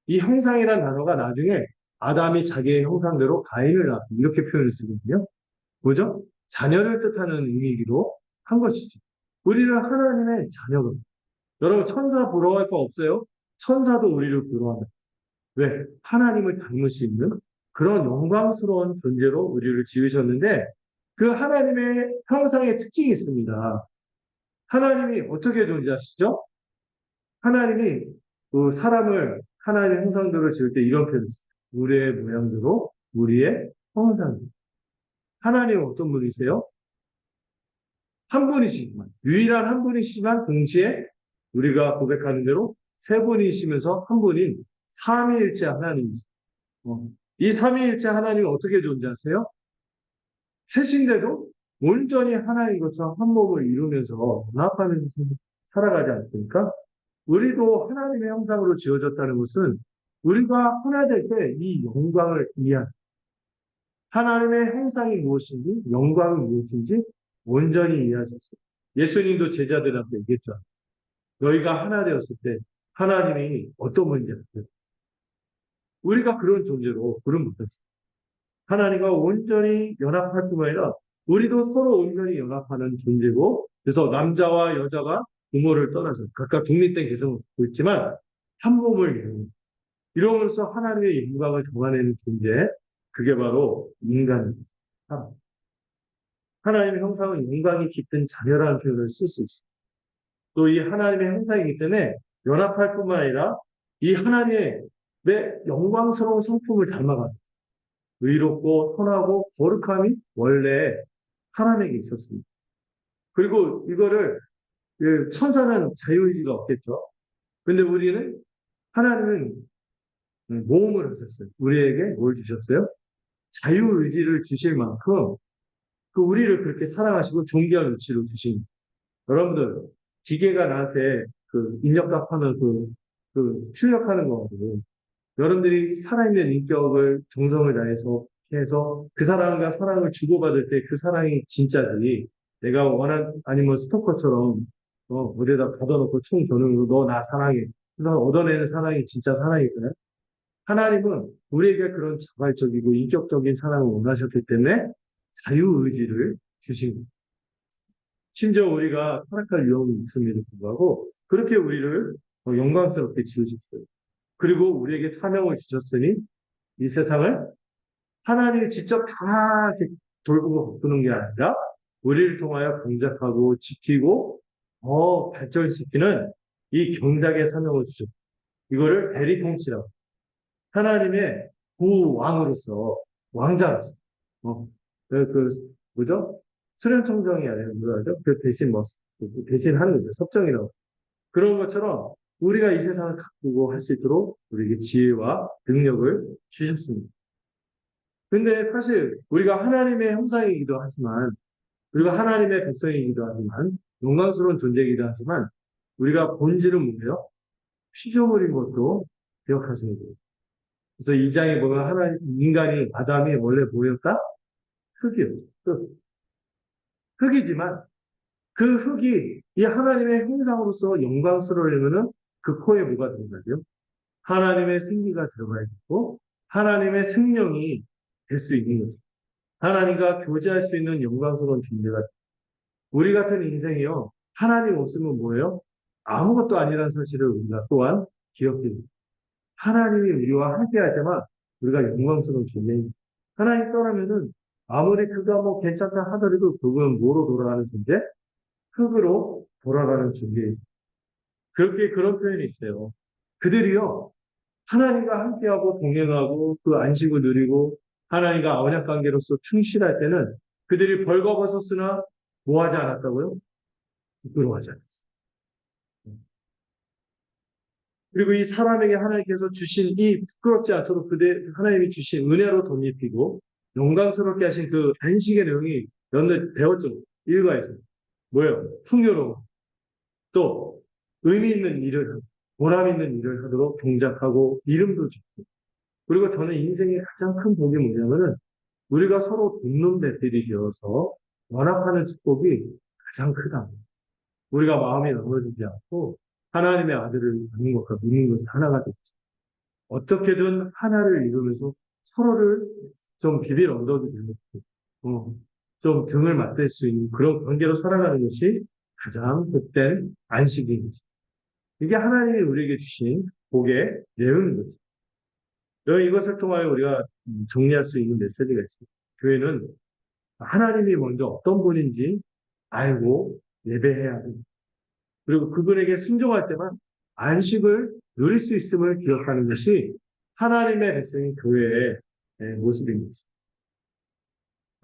이 형상이라는 단어가 나중에 아담이 자기의 형상대로 가인을 낳았다 이렇게 표현을 쓰거든요. 뭐죠? 자녀를 뜻하는 의미이기도 한 것이죠. 우리는 하나님의 자녀거든요. 여러분 천사 부러워할 거 없어요? 천사도 우리를 부러워합니다. 왜? 하나님을 닮을 수 있는 그런 영광스러운 존재로 우리를 지으셨는데 그 하나님의 형상의 특징이 있습니다. 하나님이 어떻게 존재하시죠? 하나님이 그 사람을 하나님의 형상대로 지을 때 이런 표현을 써요. 우리의 모양대로 우리의 형상. 하나님은 어떤 분이세요? 한 분이시지만 유일한 한 분이시지만 동시에 우리가 고백하는 대로 세 분이시면서 한 분인 삼위일체 하나님이시죠. 이 삼위일체 하나님이 어떻게 존재하세요? 셋인데도 온전히 하나인 것처럼 한 몸을 이루면서 연합하면서 살아가지 않습니까? 우리도 하나님의 형상으로 지어졌다는 것은 우리가 하나 될 때 이 영광을 이해하는 하나님의 형상이 무엇인지 영광이 무엇인지 온전히 이해하셨어요. 예수님도 제자들한테 얘기했죠. 너희가 하나 되었을 때 하나님이 어떤 분인지 알아요. 우리가 그런 존재로 부름 못했어요. 하나님과 온전히 연합할 뿐만 아니라 우리도 서로 온전히 연합하는 존재고 그래서 남자와 여자가 부모를 떠나서 각각 독립된 개성을 갖고 있지만 한 몸을 이루면서 하나님의 영광을 담아내는 존재 그게 바로 인간입니다. 하나님의 형상은 영광이 깃든 자녀라는 표현을 쓸 수 있습니다. 또 이 하나님의 형상이기 때문에 연합할 뿐만 아니라 이 하나님의 영광스러운 성품을 닮아가는 의롭고 선하고 거룩함이 원래 하나님에게 있었습니다. 그리고 이거를 천사는 자유의지가 없겠죠. 근데 우리는 하나님은 모험을 하셨어요. 우리에게 뭘 주셨어요? 자유의지를 주실 만큼 그 우리를 그렇게 사랑하시고 존귀한 위치로 주신 여러분들 기계가 나한테 그 인력값하면 그 출력하는 거거든요. 여러분들이 살아있는 인격을 정성을 다해서 해서 그 사람과 사랑을 주고받을 때 그 사랑이 진짜지. 내가 아니면 스토커처럼 어디에다 가둬놓고 총 겨누고 너 나 사랑해. 그래서 얻어내는 사랑이 진짜 사랑이거든요. 하나님은 우리에게 그런 자발적이고 인격적인 사랑을 원하셨기 때문에 자유의지를 주신 거예요. 심지어 우리가 타락할 위험이 있음에도 불구하고 그렇게 우리를 영광스럽게 지으셨어요. 그리고 우리에게 사명을 주셨으니 이 세상을 하나님이 직접 다 돌보고 바꾸는 게 아니라 우리를 통하여 경작하고 지키고 더 발전시키는 이 경작의 사명을 주셨어요. 이거를 대리통치라고 하나님의 구왕으로서 왕자로서 뭐죠? 수련청정이 아니라 뭐라죠? 그 대신 대신 하는 거죠. 섭정이라고. 그런 것처럼 우리가 이 세상을 가꾸고 할 수 있도록 우리에게 지혜와 능력을 주셨습니다. 근데 사실 우리가 하나님의 형상이기도 하지만 우리가 하나님의 백성이기도 하지만 영광스러운 존재이기도 하지만 우리가 본질은 뭐예요? 피조물인 것도 기억하셔야 돼요. 그래서 이 장에 보면 인간이 아담이 원래 뭐였다? 흙이었죠. 흙이지만 그 흙이 이 하나님의 형상으로서 영광스러우려면은 그 코에 뭐가 들어가죠? 하나님의 생기가 들어가야 되고 하나님의 생명이 될 수 있는 것입니다. 하나님과 교제할 수 있는 영광스러운 존재가 우리 같은 인생이요. 하나님 없으면 뭐예요? 아무것도 아니라는 사실을 우리가 또한 기억해야 됩니다. 하나님이 우리와 함께 할 때만 우리가 영광스러운 존재입니다. 하나님 떠나면은 아무리 그가 뭐 괜찮다 하더라도 그분은 뭐로 돌아가는 존재? 흙으로 돌아가는 존재이죠. 그렇게 그런 표현이 있어요. 그들이요. 하나님과 함께하고 동행하고 그 안식을 누리고 하나님과 언약 관계로서 충실할 때는 그들이 벌거벗었으나 뭐 하지 않았다고요? 부끄러워하지 않았어요. 그리고 이 사람에게 하나님께서 주신 이 부끄럽지 않도록 그들 하나님이 주신 은혜로 덧입히고 영광스럽게 하신 그 안식의 내용이 몇몇 배웠죠. 일과에서 뭐예요? 풍요로움 또 의미 있는 일을 보람 있는 일을 하도록 동작하고 이름도 짓고 그리고 저는 인생의 가장 큰 복이 뭐냐면은 우리가 서로 돕는 배들이 되어서 연합하는 축복이 가장 크다. 우리가 마음이 나눠지지 않고 하나님의 아들을 믿는 것과 믿는 것이 하나가 됐지. 어떻게든 하나를 이루면서 서로를 좀 비빌 언덕이 되는 좀 등을 맞댈 수 있는 그런 관계로 살아가는 것이 가장 복된 안식인 것이죠. 이게 하나님이 우리에게 주신 복의 내용인 거죠. 이것을 통하여 우리가 정리할 수 있는 메시지가 있습니다. 교회는 하나님이 먼저 어떤 분인지 알고 예배해야 합니다. 그리고 그분에게 순종할 때만 안식을 누릴 수 있음을 기억하는 것이 하나님의 백성인 교회의 모습입니다.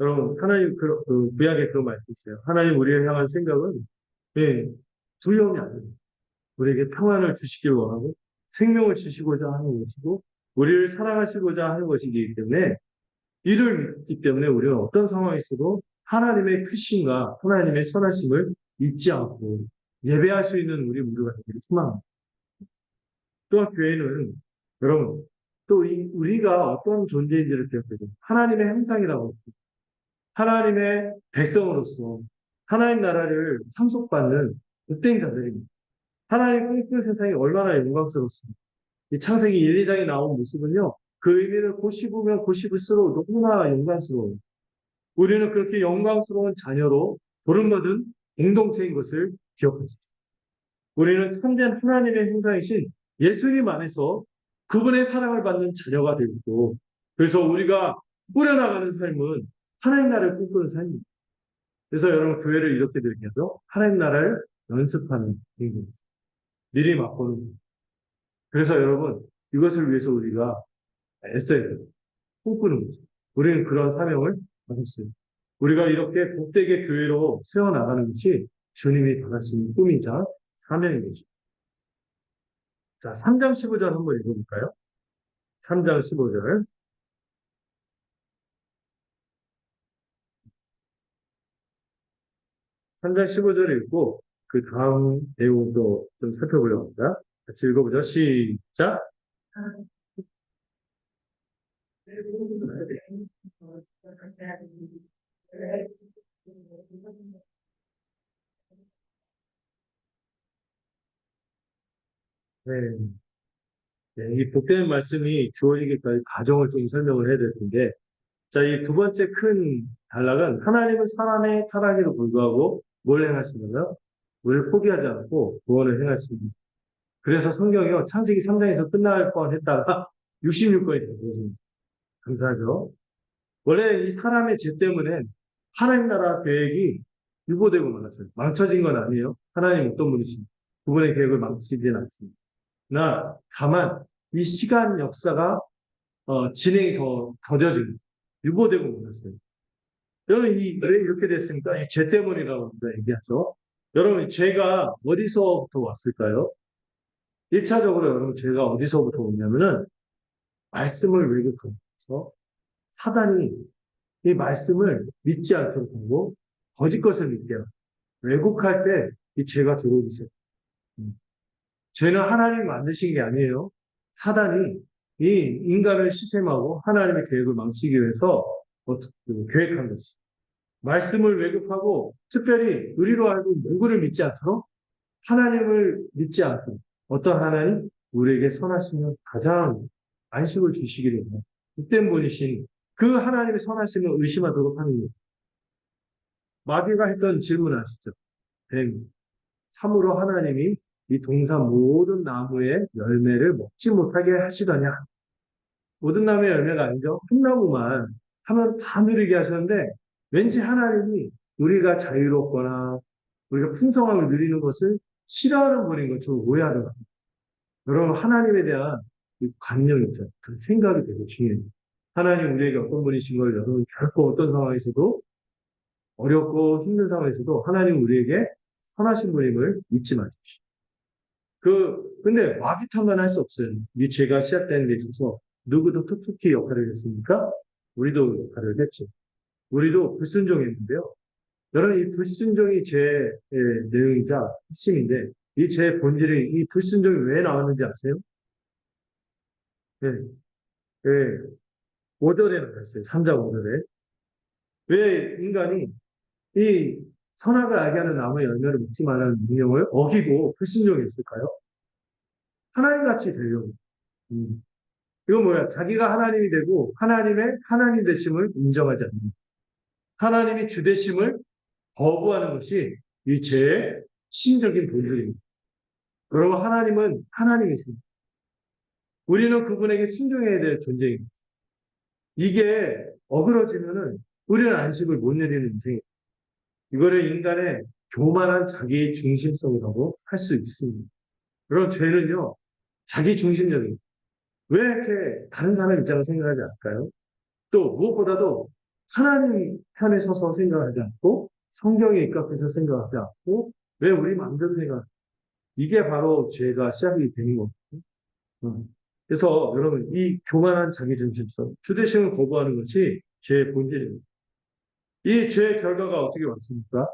여러분, 하나님, 구약에 그런 말씀이 있어요. 하나님 우리를 향한 생각은, 두려움이 아닙니다. 우리에게 평안을 주시길 원하고, 생명을 주시고자 하는 것이고, 우리를 사랑하시고자 하는 것이기 때문에, 이를 믿기 때문에 우리는 어떤 상황에서도 하나님의 크심과 하나님의 선하심을 잊지 않고, 예배할 수 있는 우리 모두가 되기를 소망합니다. 또한 교회는, 여러분, 우리가 어떤 존재인지를 기억해야 돼요. 하나님의 형상이라고 하나님의 백성으로서 하나님 나라를 상속받는 복된 자들입니다. 하나님 꿈꾸는 세상이 얼마나 영광스럽습니다. 이 창세기 1, 2장에 나온 모습은요. 그 의미를 고씹으면 고씹을수록 너무나 영광스러워요. 우리는 그렇게 영광스러운 자녀로 부름받은 공동체인 것을 기억하십시오. 우리는 참된 하나님의 형상이신 예수님 안에서 그분의 사랑을 받는 자녀가 되고 그래서 우리가 꾸려나가는 삶은 하나님 나라를 꿈꾸는 삶입니다. 그래서 여러분 교회를 이렇게 되게 해서 하나님 나라를 연습하는 행동입니다. 미리 맛보는 겁니다. 그래서 여러분 이것을 위해서 우리가 애써야 돼요. 꿈꾸는 거죠. 우리는 그런 사명을 받았어요. 우리가 이렇게 복되게 교회로 세워나가는 것이 주님이 받으신 꿈이자 사명인 거죠. 자, 3장 15절 한번 읽어볼까요? 3장 15절. 3장 15절 읽고 그 다음 내용도 좀 살펴보려고 합니다. 같이 읽어보죠. 시작. 네. 네, 이 복되는 말씀이 주어지기까지 과정을 좀 설명을 해야 될 텐데, 자, 이 두 번째 큰 단락은 하나님은 사람의 타락에도 불구하고 뭘 행하시냐면 우리를 포기하지 않고 구원을 행하십니다. 그래서 성경이요, 창세기 3장에서 끝날 뻔 했다가 66권이 되거든요. 감사하죠. 원래 이 사람의 죄 때문에 하나님 나라 계획이 유보되고 말았어요. 망쳐진 건 아니에요. 하나님 어떤 분이십니까? 그분의 계획을 망치지는 않습니다. 나 다만 이 시간 역사가 진행이 더뎌지고 유보되고 말았어요. 여러분 왜 이렇게 됐습니까? 이 죄 때문이라고 우리가 얘기하죠. 여러분 죄가 어디서부터 왔을까요? 1차적으로 여러분 죄가 어디서부터 오냐면은 말씀을 왜곡하면서 사단이 이 말씀을 믿지 않도록 하고 거짓 것을 믿게 하고 왜곡할 때 이 죄가 들어오기 시작해요. 죄는 하나님 만드신 게 아니에요. 사단이 이 인간을 시샘하고 하나님의 계획을 망치기 위해서 계획한 것이. 말씀을 왜곡하고 특별히 의리로 알고 누구를 믿지 않도록 하나님을 믿지 않고 어떤 하나님? 우리에게 선하시면 가장 안식을 주시기를 그땐 분이신 그 하나님의 선하심을 의심하도록 하는 거예요. 마귀가 했던 질문 아시죠? 뱀. 참으로 하나님이 이 동산 모든 나무의 열매를 먹지 못하게 하시더냐? 모든 나무의 열매가 아니죠. 한 나무만 하면 다 누리게 하셨는데 왠지 하나님이 우리가 자유롭거나 우리가 풍성함을 누리는 것을 싫어하는 분인 것처럼 오해하더라고요. 여러분 하나님에 대한 이 관념이 있어요. 그 생각이 되게 중요해요. 하나님 우리에게 어떤 분이신 걸 여러분 결코 어떤 상황에서도 어렵고 힘든 상황에서도 하나님 우리에게 선하신 분임을 잊지 마십시오. 근데 마귀 탓만 할 수 없어요. 이 죄가 시작되는 데 있어서 누구도 톡톡히 역할을 했습니까? 우리도 역할을 했죠. 우리도 불순종했는데요. 여러분, 이 불순종이 죄의 내용이자 핵심인데, 이 죄의 본질이, 이 불순종이 왜 나왔는지 아세요? 네, 네, 5절에 나왔어요. 3장 5절에. 왜 인간이 이 선악을 알게 하는 나무의 열매를 먹지 말라는 명령을 어기고 불순종했을까요? 하나님같이 되려고. 음. 이건 뭐야? 자기가 하나님이 되고 하나님의 하나님 되심을 인정하지 않는 하나님이 주 되심을 거부하는 것이 이 죄의 심적인 본질입니다. 여러분 하나님은 하나님이십니다. 우리는 그분에게 순종해야 될 존재입니다. 이게 어그러지면은 우리는 안식을 못 누리는 인생이에요. 이거를 인간의 교만한 자기 중심성이라고 할 수 있습니다. 그런 죄는요, 자기 중심적인 왜 이렇게 다른 사람 입장을 생각하지 않을까요? 또 무엇보다도 하나님 편에 서서 생각하지 않고 성경에 입각해서 생각하지 않고 왜 우리 마음대로 생각? 이게 바로 죄가 시작이 되는 거거든요. 그래서 여러분 이 교만한 자기중심성, 주대심을 거부하는 것이 죄의 본질입니다. 이 죄의 결과가 어떻게 왔습니까?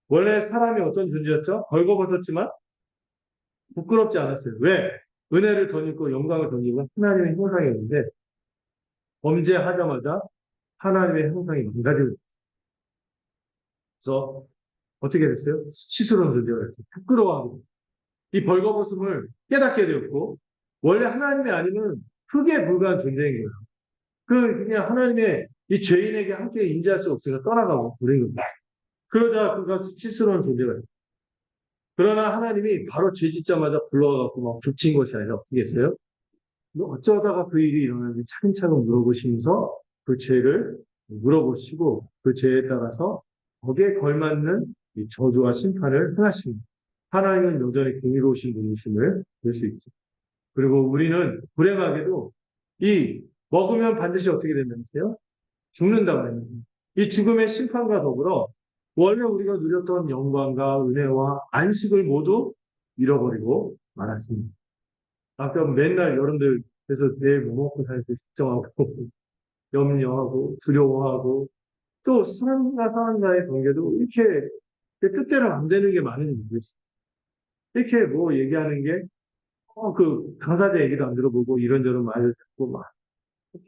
원래 사람이 어떤 존재였죠? 벌거벗었지만 부끄럽지 않았어요. 왜? 은혜를 덧입고 영광을 덧입고 하나님의 형상이었는데 범죄하자마자 하나님의 형상이 망가지고 그래서 어떻게 됐어요? 수치스러운 존재가 됐어요. 부끄러워하고 이 벌거벗음을 깨닫게 되었고 원래 하나님이 아니면 흙에 불과한 존재인 거예요. 그냥 하나님의 이 죄인에게 함께 인지할 수 없으니까 떠나가고 그런 겁니다. 그러자 그가 수치스러운 존재가 돼요. 그러나 하나님이 바로 죄 짓자마자 불러와갖고 막 족친 것이 아니라 어떻게 했어요? 어쩌다가 그 일이 일어나는지 차근차근 물어보시면서 그 죄를 물어보시고 그 죄에 따라서 거기에 걸맞는 이 저주와 심판을 행하십니다. 하나님은 여전히 공의로우신 분이심을 볼 수 있죠. 그리고 우리는 불행하게도 이 먹으면 반드시 어떻게 된다면서요? 죽는다고 합니다. 이 죽음의 심판과 더불어 원래 우리가 누렸던 영광과 은혜와 안식을 모두 잃어버리고 말았습니다. 아까 맨날 여러분들 그래서 내일 뭐 먹고 살지 걱정하고 염려하고 두려워하고 또 사람과 사람과의 관계도 이렇게 뜻대로 안 되는 게 많은 이유가 있어요. 이렇게 뭐 얘기하는 게 그 당사자 얘기도 안 들어보고 이런저런 말을 듣고 막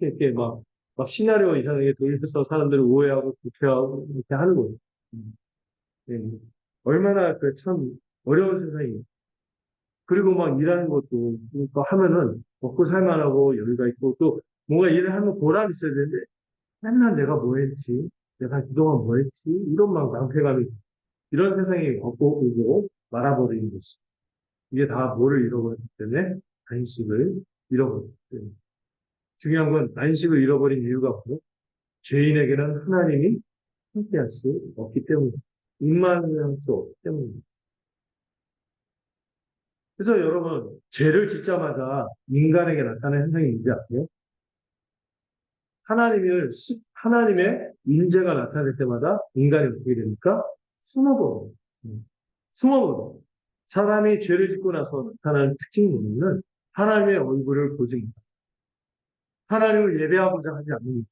이렇게 막 시나리오 이상하게 돌려서 사람들을 오해하고 불쾌하고 이렇게 하는 거예요. 네. 얼마나 그 참 어려운 세상이에요. 그리고 막 일하는 것도 또 하면은 먹고 살만하고 여유가 있고 또 뭔가 일을 하면 보람이 있어야 되는데 맨날 내가 뭐 했지? 내가 그동안 뭐 했지? 이런 막 낭패감이 이런 세상이 없고 그리고 말아버리는 것이 이게 다 뭐를 잃어버렸기 때문에 안식을 잃어버렸기 때문에 중요한 건 안식을 잃어버린 이유가 바로 죄인에게는 하나님이 함께할 수 없기 때문입니다. 임만할 수 없기 때문입니다. 그래서 여러분 죄를 짓자마자 인간에게 나타나는 현상이 있지 않아요? 하나님의 인재가 나타날 때마다 인간이 어떻게 됩니까? 숨어버려. 숨어버려. 사람이 죄를 짓고 나서 나타나는 특징이 뭐냐면 하나님의 얼굴을 보지 못합니다. 하나님을 예배하고자 하지 않습니다.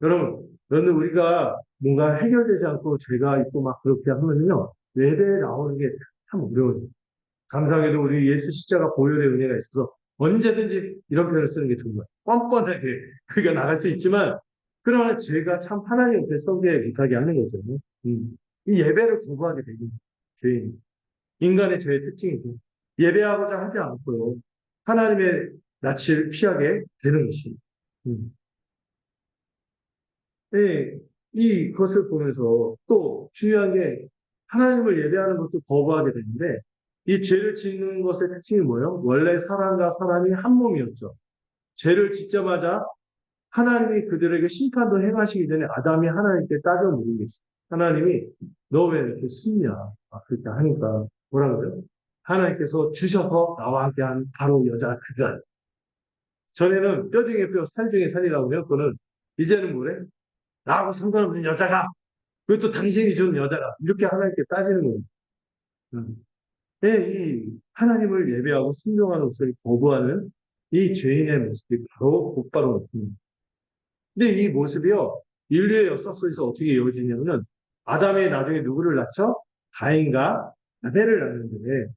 여러분 우리가 뭔가 해결되지 않고 죄가 있고 막 그렇게 하면요. 예배에 나오는 게 참 어려워요. 감사하게도 우리 예수 십자가 보혈의 은혜가 있어서 언제든지 이런 표현을 쓰는 게 좋은 거예요. 뻔뻔하게 그가 나갈 수 있지만 그러나 죄가 참 하나님 앞에 서게 못하게 하는 거죠. 이 예배를 거부하게 되는 죄인. 인간의 죄의 특징이죠. 예배하고자 하지 않고요. 하나님의 낯을 피하게 되는 것입니다. 예, 이것을 보면서 또 중요한 게 하나님을 예배하는 것도 거부하게 되는데 이 죄를 짓는 것의 특징이 뭐예요? 원래 사람과 사람이 한 몸이었죠. 죄를 짓자마자 하나님이 그들에게 심판도 행하시기 전에 아담이 하나님께 따져 물은 게 있어요. 하나님이 너 왜 이렇게 숨냐? 그렇게 하니까 뭐라 그래요? 하나님께서 주셔서 나와 함께 한 바로 여자 그가. 전에는 뼈 중에 뼈, 살 중에 살이라고 해요. 그거는 이제는 뭐래? 나하고 상관없는 여자가 그것도 당신이 준 여자가 이렇게 하나님께 따지는 거예요. 음. 예, 이 하나님을 예배하고 순종하는 것을 거부하는 이 죄인의 모습이 바로 곧바로 나타납니다. 근데 이 모습이요, 인류의 역사 속에서 어떻게 이어지냐면은, 아담이 나중에 누구를 낳죠? 가인과 아벨을 낳는데,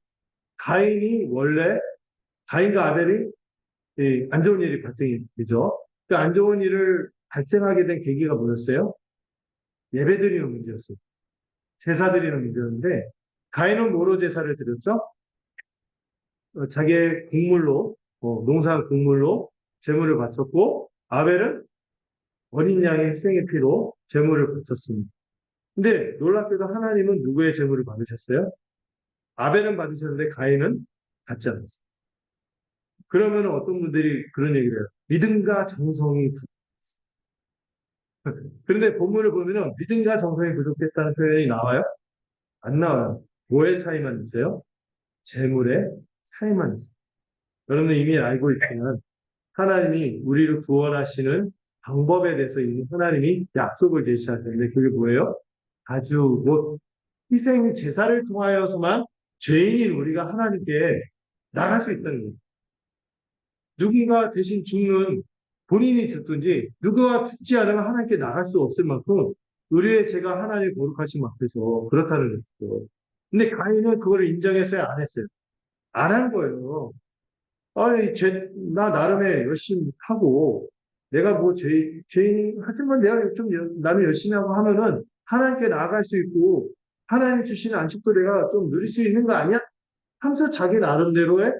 가인이 원래, 가인과 아벨이 안 좋은 일이 발생이 되죠. 그 안 좋은 일을 발생하게 된 계기가 뭐였어요? 예배드리는 문제였어요. 제사 드리는 문제였는데, 가인은 뭐로 제사를 드렸죠? 자기의 곡물로, 농사 곡물로 제물을 바쳤고, 아벨은 어린 양의 희생의 피로 제물을 바쳤습니다. 근데 놀랍게도 하나님은 누구의 제물을 받으셨어요? 아벨은 받으셨는데 가인은 받지 않았어요. 그러면 어떤 분들이 그런 얘기를 해요. 믿음과 정성이 부족했어요. 그런데 본문을 보면은 믿음과 정성이 부족했다는 표현이 나와요? 안 나와요. 뭐의 차이만 있어요? 제물의 차이만 있어요. 여러분은 이미 알고 있지만 하나님이 우리를 구원하시는 방법에 대해서 이미 하나님이 약속을 제시하셨는데 그게 뭐예요? 아주 뭐 희생 제사를 통하여서만 죄인인 우리가 하나님께 나갈 수 있다는 거예요. 누군가 대신 죽는 본인이 죽든지 누가 죽지 않으면 하나님께 나갈 수 없을 만큼 우리의 죄가 하나님의 거룩하심 앞에서 그렇다는 것이죠. 근데 가인은 그걸 인정했어요? 안 했어요? 안 한 거예요. 아니, 나 나름의 열심히 하고, 내가 뭐 죄인, 하지만 내가 좀 나는 열심히 하고 하면은 하나님께 나아갈 수 있고, 하나님 주시는 안식도 내가 좀 누릴 수 있는 거 아니야? 하면서 자기 나름대로의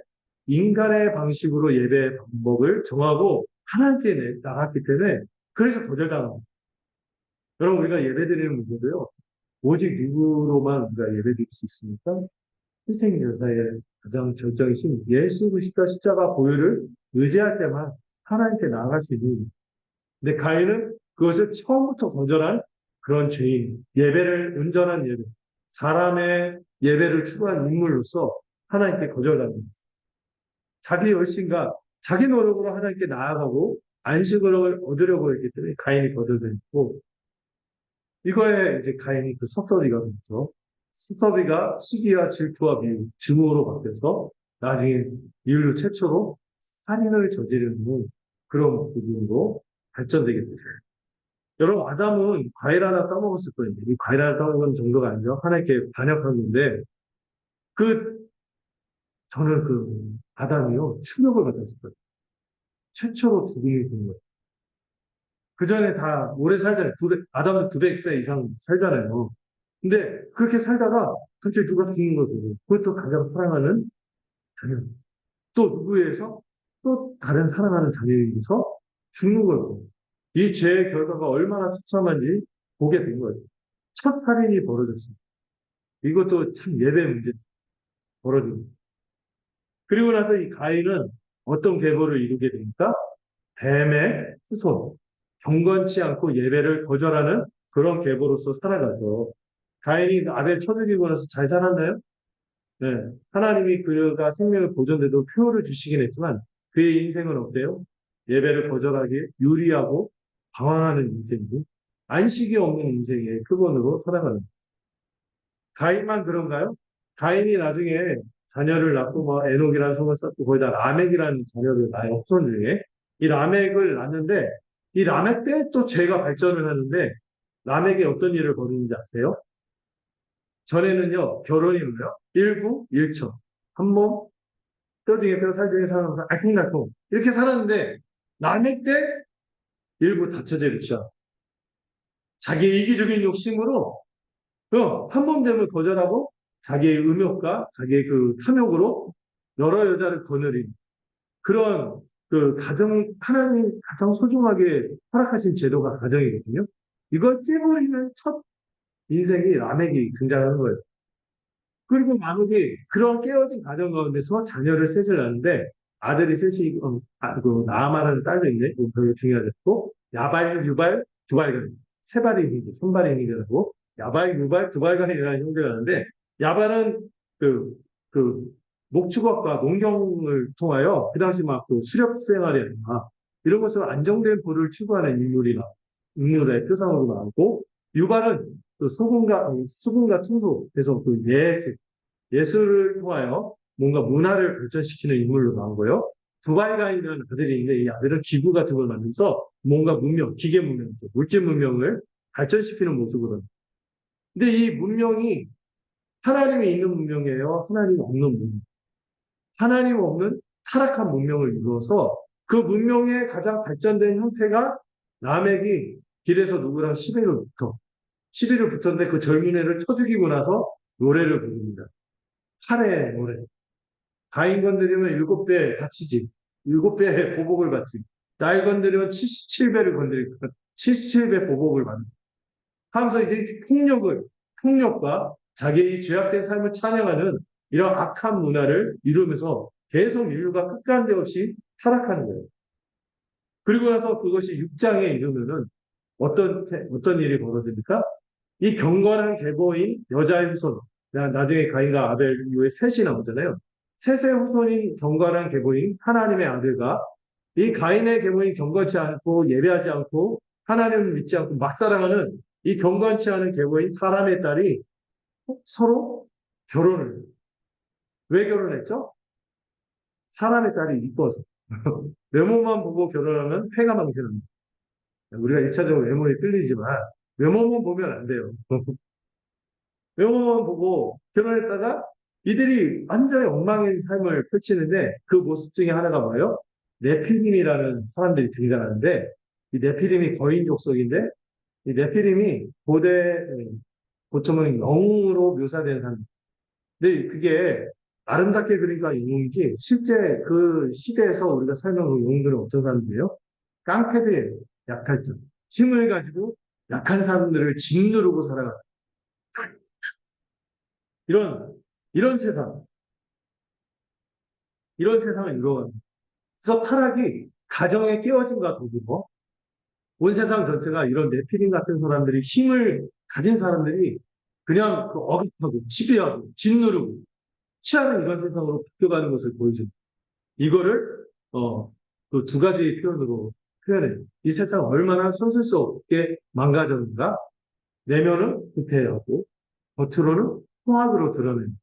인간의 방식으로 예배 방법을 정하고 하나님께 나갔기 때문에 그래서 거절당한 거예요. 여러분, 우리가 예배드리는 문제도요, 오직 누구로만 우리가 예배드릴 수 있습니까? 희생제사의 가장 절정이신 예수 그리스도 십자가 보혈을 의지할 때만 하나님께 나아갈 수 있는 거예요. 근데 가인은 그것을 처음부터 거절한 그런 죄인, 예배를 온전한 예배, 사람의 예배를 추구한 인물로서 하나님께 거절당합니다. 자기 열심과 자기 노력으로 하나님께 나아가고 안식을 얻으려고 했기 때문에 가인이 거절됐고 이거에 이제 가인이 그 섭섭이가 됐죠. 섭섭이가 시기와 질투와 미움, 증오로 바뀌어서 나중에 인류 최초로 살인을 저지르는 그런 부분으로 발전되게 되죠. 여러분, 아담은 과일 하나 따먹었을 거예요. 이 과일 하나 따먹은 정도가 아니죠. 하나님께 반역한 건데, 저는 아담이요, 충격을 받았을 거예요. 최초로 죽음이 된 거예요. 그 전에 다 오래 살잖아요. 아담은 900세 이상 살잖아요. 근데 그렇게 살다가 갑자기 누가 죽는 거고, 그것도 가장 사랑하는 자녀. 또 누구에서 또 다른 사랑하는 자녀에 의해서 죽는 거고. 이 죄의 결과가 얼마나 처참한지 보게 된 거죠. 첫 살인이 벌어졌습니다. 이것도 참 예배 문제 벌어집니다. 그리고 나서 이 가인은 어떤 계보를 이루게 됩니까? 뱀의 후손. 경건치 않고 예배를 거절하는 그런 계보로서 살아가죠. 가인이 아벨 쳐 죽이고 나서 잘 살았나요? 네. 하나님이 그가 생명을 보존돼도 표를 주시긴 했지만 그의 인생은 어때요? 예배를 거절하기에 유리하고 방황하는 인생이고 안식이 없는 인생의 표본으로 살아가는 가인만 그런가요? 가인이 나중에 자녀를 낳고 뭐 에녹이라는 성을 쌓고 거기다 라멕이라는 자녀를 낳아요. 후손 중에 이 라멕을 낳는데 이 라멕 때 또 죄가 발전을 하는데 라멕이 어떤 일을 벌이는지 아세요? 전에는요 결혼이 뭐요? 일부일처 한 몸, 뼈 중에 뼈, 살 중에 살면서 알콩달콩 이렇게 살았는데 라멕 때 일부 다처제를 시작. 자기의 이기적인 욕심으로 한 몸 됨을 거절하고 자기의 음욕과 자기의 그 탐욕으로 여러 여자를 거느린 그런 그 가정 하나님 가장 소중하게 허락하신 제도가 가정이거든요. 이걸 깨버리는 첫 인생이 라멕이 등장하는 거예요. 그리고 라멕이 그런 깨어진 가정 가운데서 자녀를 셋을 낳는데 아들이 셋이 그 나아마라는 딸도 있네. 이거 별로 중요하지 않고 야발, 유발, 두발간 세 발이 이제 손발이라고 야발, 유발, 두발간이라는 형제가 있는데 야발은 그, 그 목축업과 농경을 통하여 그 당시 막 그 수렵 생활이나 이런 것으로 안정된 부를 추구하는 인물의 표상으로 나오고 유발은 그 수금과 투소, 그래서 그 예술을 통하여 뭔가 문화를 발전시키는 인물로 나온 거예요. 두발가인이라는 아들이 있는데 이 아들은 기구 같은 걸 만들어서 뭔가 문명, 기계 문명, 물질 문명을 발전시키는 모습으로. 근데 이 문명이 하나님이 있는 문명이에요. 하나님 없는 문명. 하나님 없는 타락한 문명을 이루어서 그 문명의 가장 발전된 형태가 라멕이 길에서 누구랑 시비를 붙었는데 그 젊은 애를 쳐 죽이고 나서 노래를 부릅니다. 살해 노래. 가인 건드리면 7배 다치지. 7배 보복을 받지. 날 건드리면 77배를 건드리고 77배 보복을 받는. 하면서 이제 폭력과 자기의 죄악된 삶을 찬양하는 이런 악한 문화를 이루면서 계속 인류가 끝간데 없이 타락하는 거예요. 그리고 나서 그것이 6장에 이르면은 어떤 일이 벌어집니까? 이 경건한 계보인 여자의 후손, 나중에 가인과 아벨 이후에 셋이 나오잖아요. 셋의 후손인 경건한 계보인 하나님의 아들과 이 가인의 계보인 경건치 않고 예배하지 않고 하나님을 믿지 않고 막 살아가는 이 경건치 않은 계보인 사람의 딸이 서로 결혼을 해요. 왜 결혼했죠? 사람의 딸이 이뻐서. 외모만 보고 결혼하면 패가 망신합니다. 우리가 1차적으로 외모에 끌리지만 외모만 보면 안 돼요. 외모만 보고 결혼했다가 이들이 완전히 엉망인 삶을 펼치는데 그 모습 중에 하나가 뭐예요? 네피림이라는 사람들이 등장하는데 이 네피림이 거인 족속인데 이 네피림이 보통은 영웅으로 묘사된 사람. 근데 그게 아름답게 그리니까 영웅이지 실제 그 시대에서 우리가 설명한 영웅들은 어떤 사람들이에요? 깡패들이에요. 약탈자. 힘을 가지고 약한 사람들을 짓누르고 살아가는 이런 이런 세상, 이런 세상을 이루어가는. 그래서 타락이 가정의 깨어짐과 더불어 온 세상 전체가 이런 네피림 같은 사람들이 힘을 가진 사람들이 그냥 그 억압하고 지배하고 짓누르고 취하는 이런 세상으로 바뀌어가는 것을 보여줍니다. 이거를 그 두 가지 표현으로 표현해요. 이 세상 얼마나 손쓸 수 없게 망가졌는가? 내면은 부패하고 겉으로는 포악으로 드러내는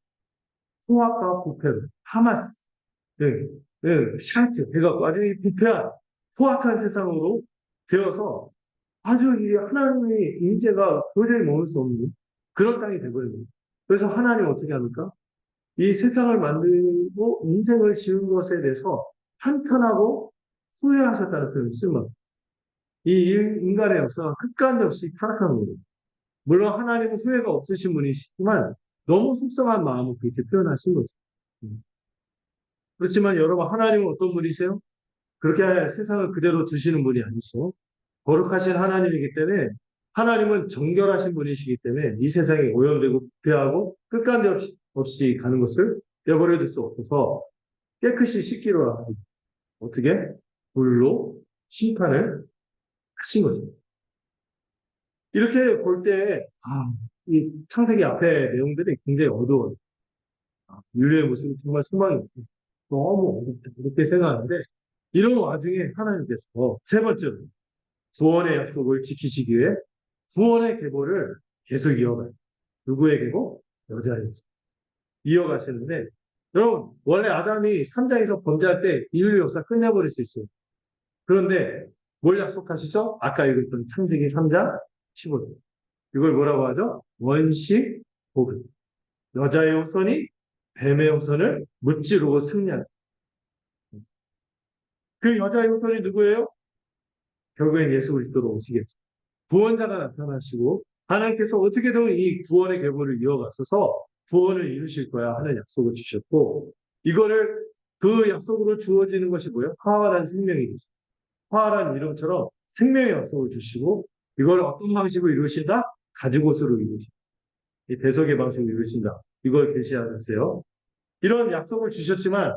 포악과 부패로 하마스, 네, 네, 샤이트 해갖고 아주 이 부패한 포악한 세상으로 되어서 아주 이 하나님의 인재가 도저히 먹을 수 없는 그런 땅이 되버립니다. 그래서 하나님 어떻게 합니까? 이 세상을 만들고 인생을 지은 것에 대해서 한탄하고 후회하셨다는 표현을 쓰면 이 인간의 역사가 끝간데 없이 타락한 거예요. 물론 하나님은 후회가 없으신 분이시지만 너무 속상한 마음을 그렇게 표현하신 거죠. 그렇지만 여러분 하나님은 어떤 분이세요? 그렇게 세상을 그대로 두시는 분이 아니시고 거룩하신 하나님이기 때문에 하나님은 정결하신 분이시기 때문에 이 세상에 오염되고 부패하고 끝간데 없이 가는 것을 내버려 둘 수 없어서 깨끗이 씻기로 하고 어떻게? 불로 심판을 하신 거죠. 이렇게 볼 때, 이 창세기 앞에 내용들이 굉장히 어두워요. 인류의 모습이 정말 소망이 없고 너무 어둡다. 이렇게 생각하는데, 이런 와중에 하나님께서 세 번째로 구원의 약속을 지키시기 위해 구원의 계보를 계속 이어가요. 누구의 계보? 여자의 계보. 이어가시는데, 여러분, 원래 아담이 3장에서 범죄할 때 인류 역사 끝내버릴 수 있어요. 그런데 뭘 약속하시죠? 아까 읽었던 창세기 3장 15절. 이걸 뭐라고 하죠? 원시 복음. 여자의 후손이 뱀의 후손을 무찌르고 승리한다. 그 여자의 후손이 누구예요? 결국엔 예수 그리스도로 오시겠죠. 구원자가 나타나시고 하나님께서 어떻게든 이 구원의 계보를 이어가셔서 구원을 이루실 거야 하는 약속을 주셨고 이거를 그 약속으로 주어지는 것이 뭐예요? 화활한 생명이 있어요. 화활한 이름처럼 생명의 약속을 주시고 이걸 어떤 방식으로 이루신다? 가죽옷으로 이루신다. 이 대속의 방식으로 이루신다. 이걸 계시하셨어요. 이런 약속을 주셨지만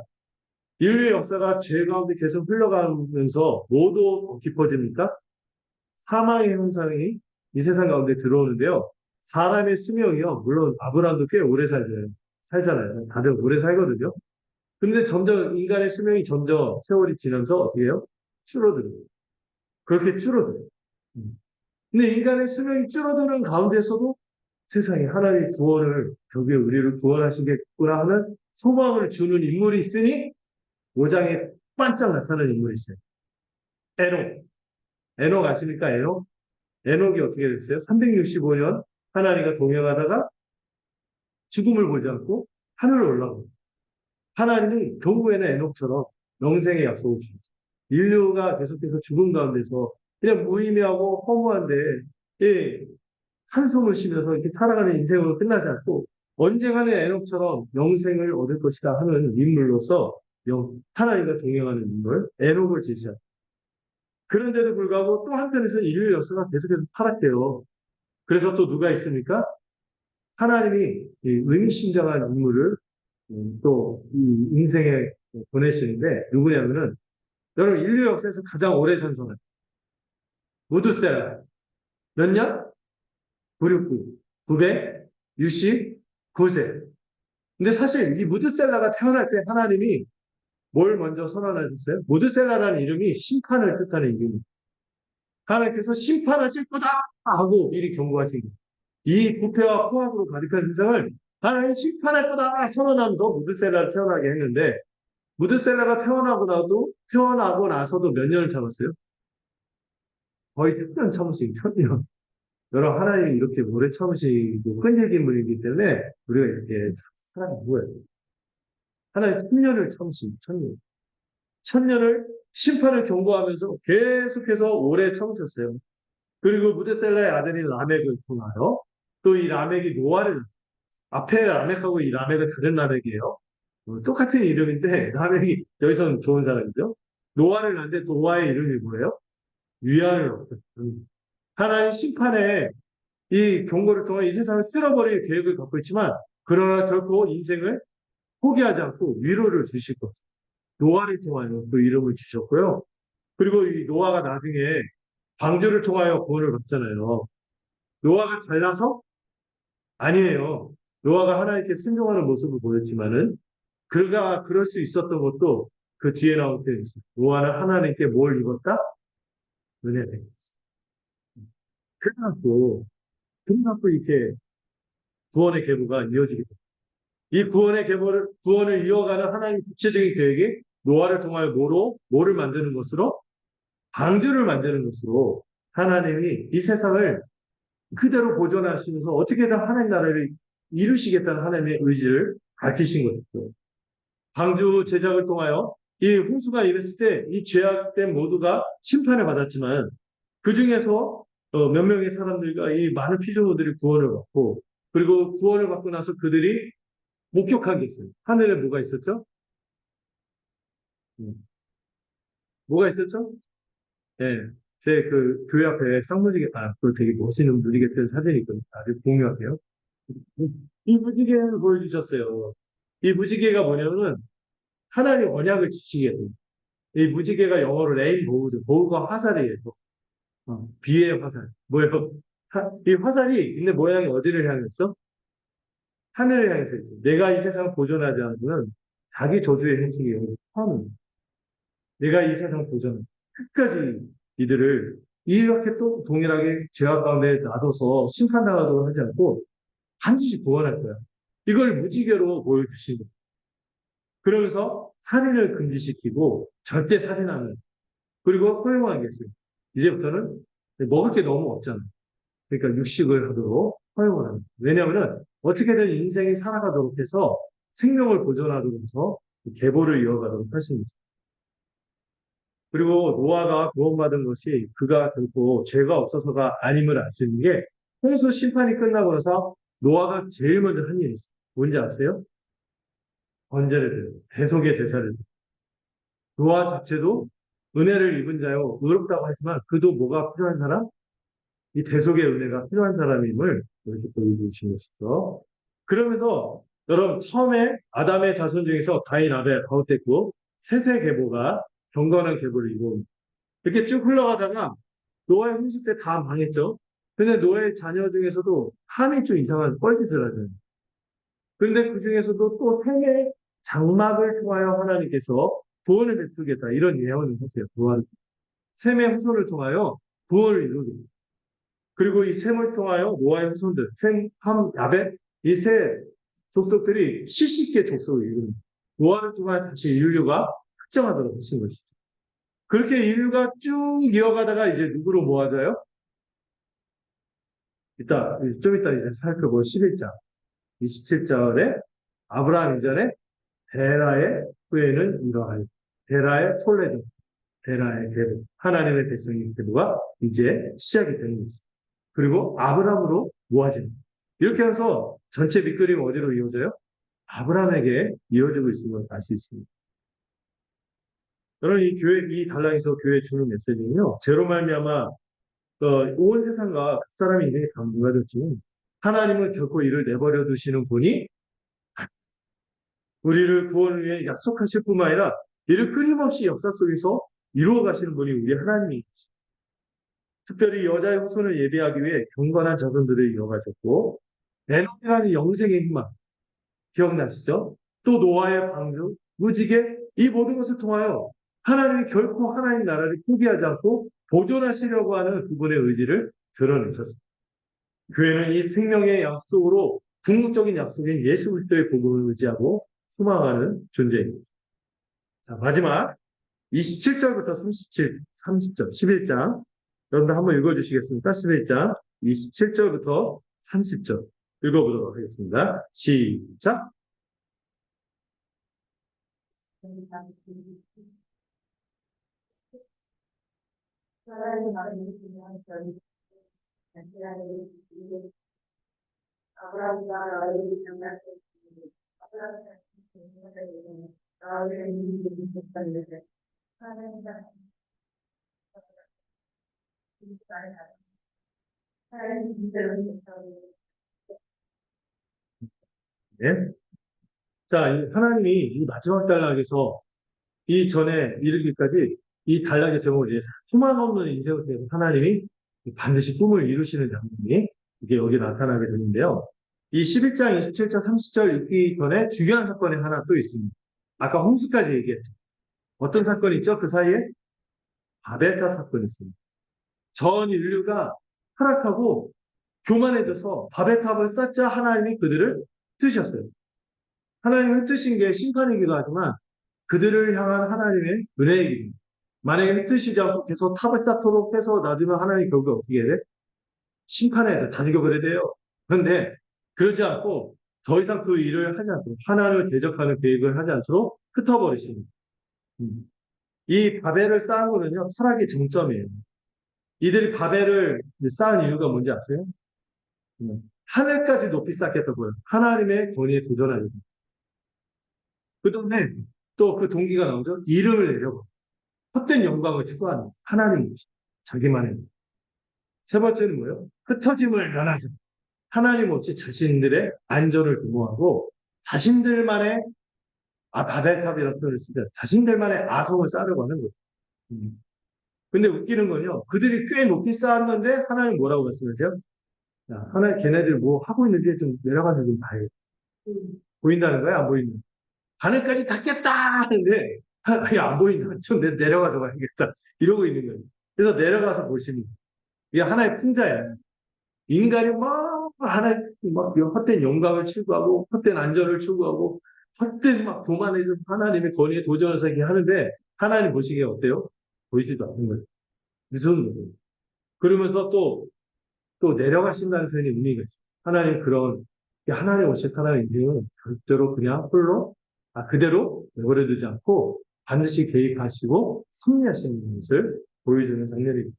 인류의 역사가 죄 가운데 계속 흘러가면서 뭐도 더 깊어집니까? 사망의 현상이 이 세상 가운데 들어오는데요. 사람의 수명이요. 물론 아브라함도 꽤 오래 살잖아요. 다들 오래 살거든요. 근데 점점 인간의 수명이 점점 세월이 지나면서 어떻게 해요? 줄어들어요. 그렇게 줄어들어요. 음. 근데 인간의 수명이 줄어드는 가운데서도 세상에 하나님의 구원을, 결국에 우리를 구원하시겠구나 하는 소망을 주는 인물이 있으니 5장에 반짝 나타나는 인물이 있어요. 에녹. 에녹 아십니까? 에녹? 에녹이 어떻게 됐어요? 365년 하나님과 동행하다가 죽음을 보지 않고 하늘을 올라가고 하나님은 결국에는 에녹처럼 영생의 약속을 주셨어요. 인류가 계속해서 죽음 가운데서 그냥 무의미하고 허무한데 예, 한숨을 쉬면서 이렇게 살아가는 인생으로 끝나지 않고 언젠가는 에녹처럼 영생을 얻을 것이다 하는 인물로서 하나님과 동행하는 인물 에녹을 제시합니다. 그런데도 불구하고 또 한편에서 인류 역사가 계속해서 타락해요. 그래서 또 누가 있습니까? 하나님이 이 의미심장한 인물을 또 이 인생에 보내시는데 누구냐면은 여러분 인류 역사에서 가장 오래 산 사람 무드셀라 몇 년? 969 969세. 근데 사실 이 무드셀라가 태어날 때 하나님이 뭘 먼저 선언하셨어요? 무드셀라라는 이름이 심판을 뜻하는 이름입니다. 하나님께서 심판하실 거다 하고 미리 경고하신 거예요. 이 부패와 포악으로 가득한 세상을 하나님 심판할 거다 선언하면서 무드셀라를 태어나게 했는데 무드셀라가 태어나고 나서도 몇 년을 참았어요? 거의 1000년 참으신 1000년. 여러분 하나님이 이렇게 오래 참으시고 끈질긴 분이기 때문에 우리가 이렇게 살아가는 거예요. 하나님 1000년을 참으신 1000년. 1000년을 심판을 경고하면서 계속해서 오래 참으셨어요. 그리고 무드셀라의 아들인 라멕을 통하여 또 이 라멕이 노아를 앞에 라멕하고 이 라멕은 다른 라멕이에요. 똑같은 이름인데 라멕이 여기서는 좋은 사람이죠. 노아를 낳는데 노아의 이름이 뭐예요? 위안을 얻었어요. 하나님 심판에 이 경고를 통해 이 세상을 쓸어버릴 계획을 갖고 있지만 그러나 결코 인생을 포기하지 않고 위로를 주실 것입니다. 노아를 통하여 그 이름을 주셨고요. 그리고 이 노아가 나중에 방주를 통하여 구원을 받잖아요. 노아가 잘나서? 아니에요. 노아가 하나님께 순종하는 모습을 보였지만은 그가 그럴 수 있었던 것도 그 뒤에 나올 때 있어요. 노아는 하나님께 뭘 입었다? 은혜를 입었어. 그래갖고 이렇게 구원의 계보가 이어지게 됩니다. 이 구원을 이어가는 하나님의 구체적인 계획이 노아를 통하여 뭐를 만드는 것으로? 방주를 만드는 것으로 하나님이 이 세상을 그대로 보존하시면서 어떻게든 하나님 나라를 이루시겠다는 하나님의 의지를 밝히신 것이죠. 방주 제작을 통하여 이 홍수가 임했을 때 이 죄악된 모두가 심판을 받았지만 그 중에서 몇 명의 사람들과 이 많은 피조물들이 구원을 받고 그리고 구원을 받고 나서 그들이 목격한 게 있어요. 하늘에 뭐가 있었죠? 음, 뭐가 있었죠? 예. 제 그 교회 앞에 그 되게 멋있는 무지개 뜬 사진이 있거든요. 아주 공유하게요. 이 무지개를 보여주셨어요. 이 무지개가 뭐냐면은 하나님 언약을 지키게 돼요. 이 무지개가 영어로 레인보우죠. 보우가 화살이에요. 비의 화살. 뭐예요? 이 화살이 있는 모양이 어디를 향했어? 하늘을 향해서 있죠. 내가 이 세상을 보존하지 않으면 자기 저주의 행식이 여기 포함합니다. 내가 이 세상을 보존해. 끝까지 이들을 이렇게 또 동일하게 죄악 가운데 놔둬서 심판당하도록 하지 않고 반드시 구원할 거야. 이걸 무지개로 보여주신 거예요. 그러면서 살인을 금지시키고 절대 살인하는 그리고 허용한 게 있어요. 이제부터는 먹을 게 너무 없잖아요. 그러니까 육식을 하도록 허용을 합니다. 왜냐하면 어떻게든 인생이 살아가도록 해서 생명을 보존하도록 해서 계보를 이어가도록 할 수 있습니다. 그리고 노아가 구원받은 것이 그가 결코 죄가 없어서가 아님을 알 수 있는 게 홍수 심판이 끝나고 나서 노아가 제일 먼저 한 일이 있어요. 뭔지 아세요? 번제를 드려요. 대속의 제사를 드려요. 노아 자체도 은혜를 입은 자요 의롭다고 하지만 그도 뭐가 필요한 사람? 이 대속의 은혜가 필요한 사람임을 여기서 보여주신 것이죠. 그러면서 여러분 처음에 아담의 자손 중에서 가인, 아벨, 가우됐고 셋의 계보가 경건한 계보를 이루옵니다. 이렇게 쭉 흘러가다가 노아의 홍수 때 다 망했죠. 근데 노아의 자녀 중에서도 함이 좀 이상한 뻘짓을 하잖아요. 그런데 그 중에서도 또 생의 장막을 통하여 하나님께서 구원을 베푸겠다 이런 예언을 하세요. 셈의 후손을 통하여 구원을 이루겠다. 그리고 이 셈을 통하여 노아의 후손들, 셈, 함, 야벳 이 세 족속들이 70개 족속을 이룹니다. 노아를 통하여 다시 인류가 확정하도록 하신 것이죠. 그렇게 인류가 쭉 이어가다가 이제 누구로 모아져요? 좀 이따 이제 살펴볼 11장, 27절에 아브라함 이전에 데라의 후에는 이러하여 데라의 톨레도, 데라의 계보, 하나님의 백성의 계보가 이제 시작이 되는 것이죠. 그리고 아브라함으로 모아집니다. 이렇게 해서 전체 밑그림 어디로 이어져요? 아브라함에게 이어지고 있는 걸 알 수 있습니다. 여러분 이 단락에서 교회 주는 메시지는요. 제로 말미암아 온 세상과 각 사람의 인생이 다 무가졌지만 하나님은 결코 이를 내버려 두시는 분이 우리를 구원을 위해 약속하실 뿐만 아니라 이를 끊임없이 역사 속에서 이루어 가시는 분이 우리 하나님이십니다. 특별히 여자의 후손을 예비하기 위해 경건한 자손들을 이어가셨고 에녹이라는 영생의 희망 기억나시죠? 또 노아의 방주, 무지개 이 모든 것을 통하여 하나님이 결코 하나님 나라를 포기하지 않고 보존하시려고 하는 그분의 의지를 드러내셨습니다. 교회는 이 생명의 약속으로 궁극적인 약속인 예수 그리스도의 복음을 의지하고 소망하는 존재입니다. 자, 마지막 27절부터 30절, 11장 여러분들 한번 읽어주시겠습니까? 11장 27절부터 30절 읽어보도록 하겠습니다. 시작! 네. 자, 하나님이 이 마지막 단락에서 이 전에 이르기까지 이 단락의 제목을 이제 희망 없는 인생을 통해서 하나님이 반드시 꿈을 이루시는 장면이 이게 여기 나타나게 되는데요. 이 11장, 27장, 30절 읽기 전에 중요한 사건이 하나 또 있습니다. 아까 홍수까지 얘기했죠. 어떤 사건이 있죠? 그 사이에 바벨탑 사건이 있습니다. 전 인류가 타락하고 교만해져서 바벨탑을 쌓자 하나님이 그들을 흩으셨어요. 하나님이 흩으신 게 심판이기도 하지만 그들을 향한 하나님의 은혜의 길입니다. 만약에 흩으시지 않고 계속 탑을 쌓도록 해서 놔두면 하나님이 결국 어떻게 해야 돼? 심판에 다 죽여버려야 돼요. 그런데 그러지 않고 더 이상 그 일을 하지 않도록 하나님을 대적하는 계획을 하지 않도록 흩어버리십니다. 이 바벨을 쌓은 거는요. 타락의 정점이에요. 이들이 바벨을 쌓은 이유가 뭔지 아세요? 하늘까지 높이 쌓겠다고요. 하나님의 권위에 도전하려고. 그 다음에 또 그 동기가 나오죠. 이름을 내려고. 헛된 영광을 추구하는 하나님 자기만의. 세 번째는 뭐예요? 흩어짐을 면하죠. 하나님 없이 자신들의 안전을 도모하고 자신들만의 바벨탑이라는 표현을 쓰죠. 자신들만의 아성을 쌓으려고 하는 거예요. 근데 웃기는 건요. 그들이 꽤 높이 쌓았는데 하나님 뭐라고 말씀하세요? 야, 하나님 걔네들 뭐 하고 있는지 좀 내려가서 좀 봐요. 보인다는 거야? 안 보이는 거야? 하늘까지 닿겠다 하는데 안 보인다. 좀 내려가서 봐야겠다. 이러고 있는 거예요. 그래서 내려가서 보시면 이게 하나의 풍자예요. 인간이 막 하나의 막 헛된 영광을 추구하고 헛된 안전을 추구하고 헛된 막 교만해져서 하나님의 권위에 도전해서 이렇게 하는데 하나님 보시기에 어때요? 보이지도 않는 거예요. 무슨 거예요? 그러면서 또 내려가신다는 표현이 의미가 있어요. 하나님 하나님 오실 사람의 인생은 절대로 그냥 홀로 그대로 내버려두지 않고 반드시 개입하시고 승리하시는 것을 보여주는 장면이죠.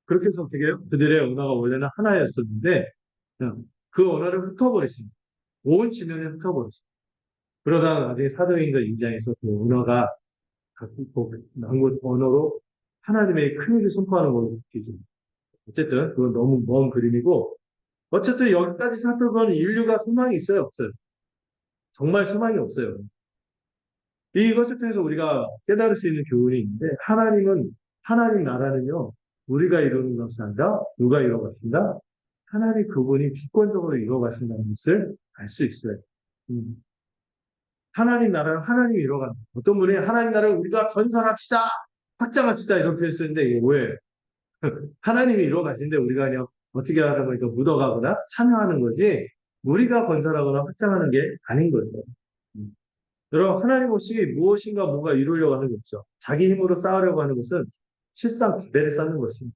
그렇게 해서 어떻게 해요? 그들의 언어가 원래는 하나였었는데 그 언어를 흩어버리십니다. 온 지면에 흩어버리십니다. 그러다가 나중에 사도행전 2장에서 그 언어가 각국 언어로 하나님의 큰 일을 선포하는 걸로 느끼죠. 어쨌든 그건 너무 먼 그림이고 어쨌든 여기까지 살펴보면 인류가 소망이 있어요, 없어요? 정말 소망이 없어요. 이것을 통해서 우리가 깨달을 수 있는 교훈이 있는데 하나님 나라는요 우리가 이루는 것이 아니라 누가 이루어가신다? 하나님 그분이 주권적으로 이루어가신다는 것을 알 수 있어요. 음. 하나님 나라는 하나님이 이루어간다. 어떤 분이 하나님 나라를 우리가 건설합시다, 확장합시다 이렇게 했었는데 이게 뭐예요? 하나님이 이루어가시는데 우리가 그냥 어떻게 하다 보니까 묻어가거나 참여하는 거지 우리가 건설하거나 확장하는 게 아닌 거예요. 음. 여러분 하나님 없이 무엇인가 뭔가 이루려고 하는 게 없죠. 자기 힘으로 쌓으려고 하는 것은 실상 바벨을 쌓는 것입니다.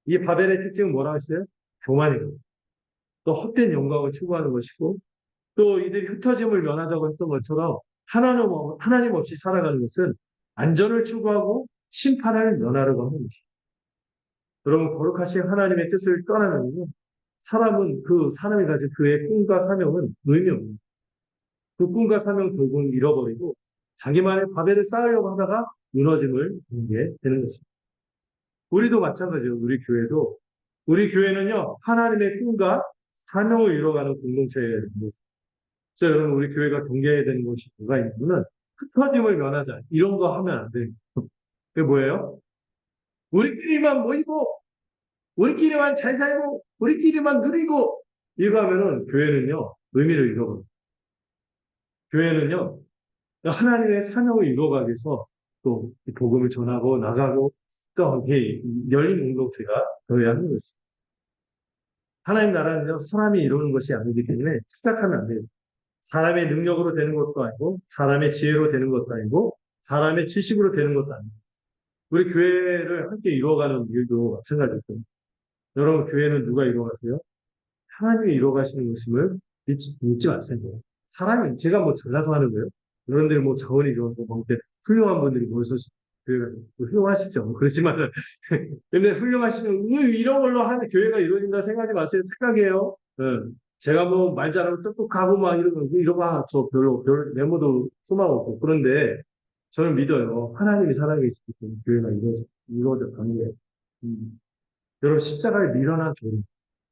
이 바벨의 특징은 뭐라고 했어요? 교만이거든요. 또 헛된 영광을 추구하는 것이고 또 이들이 흩어짐을 면하자고 했던 것처럼 하나님 없이 살아가는 것은 안전을 추구하고 심판을 면하려고 하는 것입니다. 여러분 거룩하신 하나님의 뜻을 떠나면요 사람은 그 사람이 가진 그의 꿈과 사명은 의미 없는 그 꿈과 사명 결국은 잃어버리고 자기만의 바벨을 쌓으려고 하다가 무너짐을 보게 되는 것입니다. 우리도 마찬가지예요. 우리 교회는요 하나님의 꿈과 사명을 이뤄가는 공동체예요. 그래서 여러분 우리 교회가 경계해야 되는 것이 뭐가 있냐면 흩어짐을 면하자 이런 거 하면 안 돼요. 그게 뭐예요? 우리끼리만 모이고 우리끼리만 잘 살고 우리끼리만 누리고 이거 하면은 교회는요 의미를 잃어버려요. 교회는요 하나님의 사명을 이루어가기 위해서 또 복음을 전하고 나가고 또 이렇게 열린 공동체가 되어야 하는 것입니다. 하나님 나라는요 사람이 이루는 것이 아니기 때문에 착각하면 안 돼요. 사람의 능력으로 되는 것도 아니고 사람의 지혜로 되는 것도 아니고 사람의 지식으로 되는 것도 아니고 우리 교회를 함께 이루어가는 일도 마찬가지죠. 여러분 교회는 누가 이루어가세요? 하나님이 이루어가시는 것임을 믿지 마세요. 사람이 제가 뭐 잘나서 하는 거예요. 여러분들이 뭐 자원이 좋아서 뭐 훌륭한 분들이 모여서 교회가 뭐 훌륭하시죠. 그렇지만 근데 훌륭하시면 이런 걸로 하는 교회가 이루어진다 생각하지 마세요. 착각이에요. 응. 제가 뭐 말 잘하고 똑똑하고 막 이러고 저 별 메모도 소망 없고 그런데 저는 믿어요. 하나님이 살아계시기 때문에 교회가 이루어져 가는 거예요. 음. 여러분 십자가에 밀어난 교회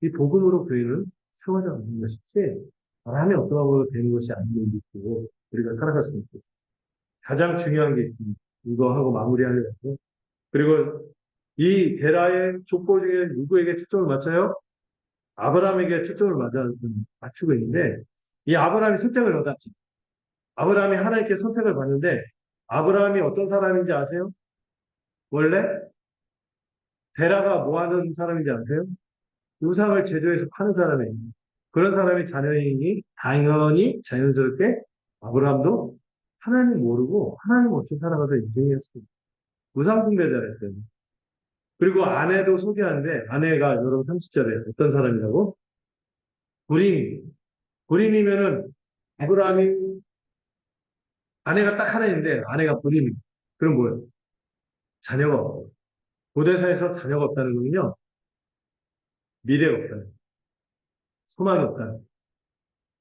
이 복음으로 교회는 세워져 가는 것이지 바람이 어떤 방법으로 되는 것이 아닌 것이고 우리가 살아갔으면 좋겠습니다. 가장 중요한 게 있습니다. 이거 하고 마무리하려고. 그리고 이 데라의 족보 중에 누구에게 초점을 맞춰요? 아브라함에게 초점을 맞추고 있는데 이 아브라함이 선택을 받았죠. 아브라함이 하나님께 선택을 받는데 아브라함이 어떤 사람인지 아세요? 원래 데라가 뭐 하는 사람인지 아세요? 우상을 제조해서 파는 사람이에요. 그런 사람이 자녀이니 당연히 자연스럽게 아브라함도 하나님 모르고 하나님 없이 살아가던 인생이었습니다. 우상숭배자였어요. 그리고 아내도 소개하는데 아내가 여러분 30절에 어떤 사람이라고? 불임. 불임이면은 아브라함이 아내가 딱 하나 있는데 아내가 불임이. 그럼 뭐예요? 자녀가 없고. 고대사에서 자녀가 없다는 거는요. 미래가 없다는 소망이 없다는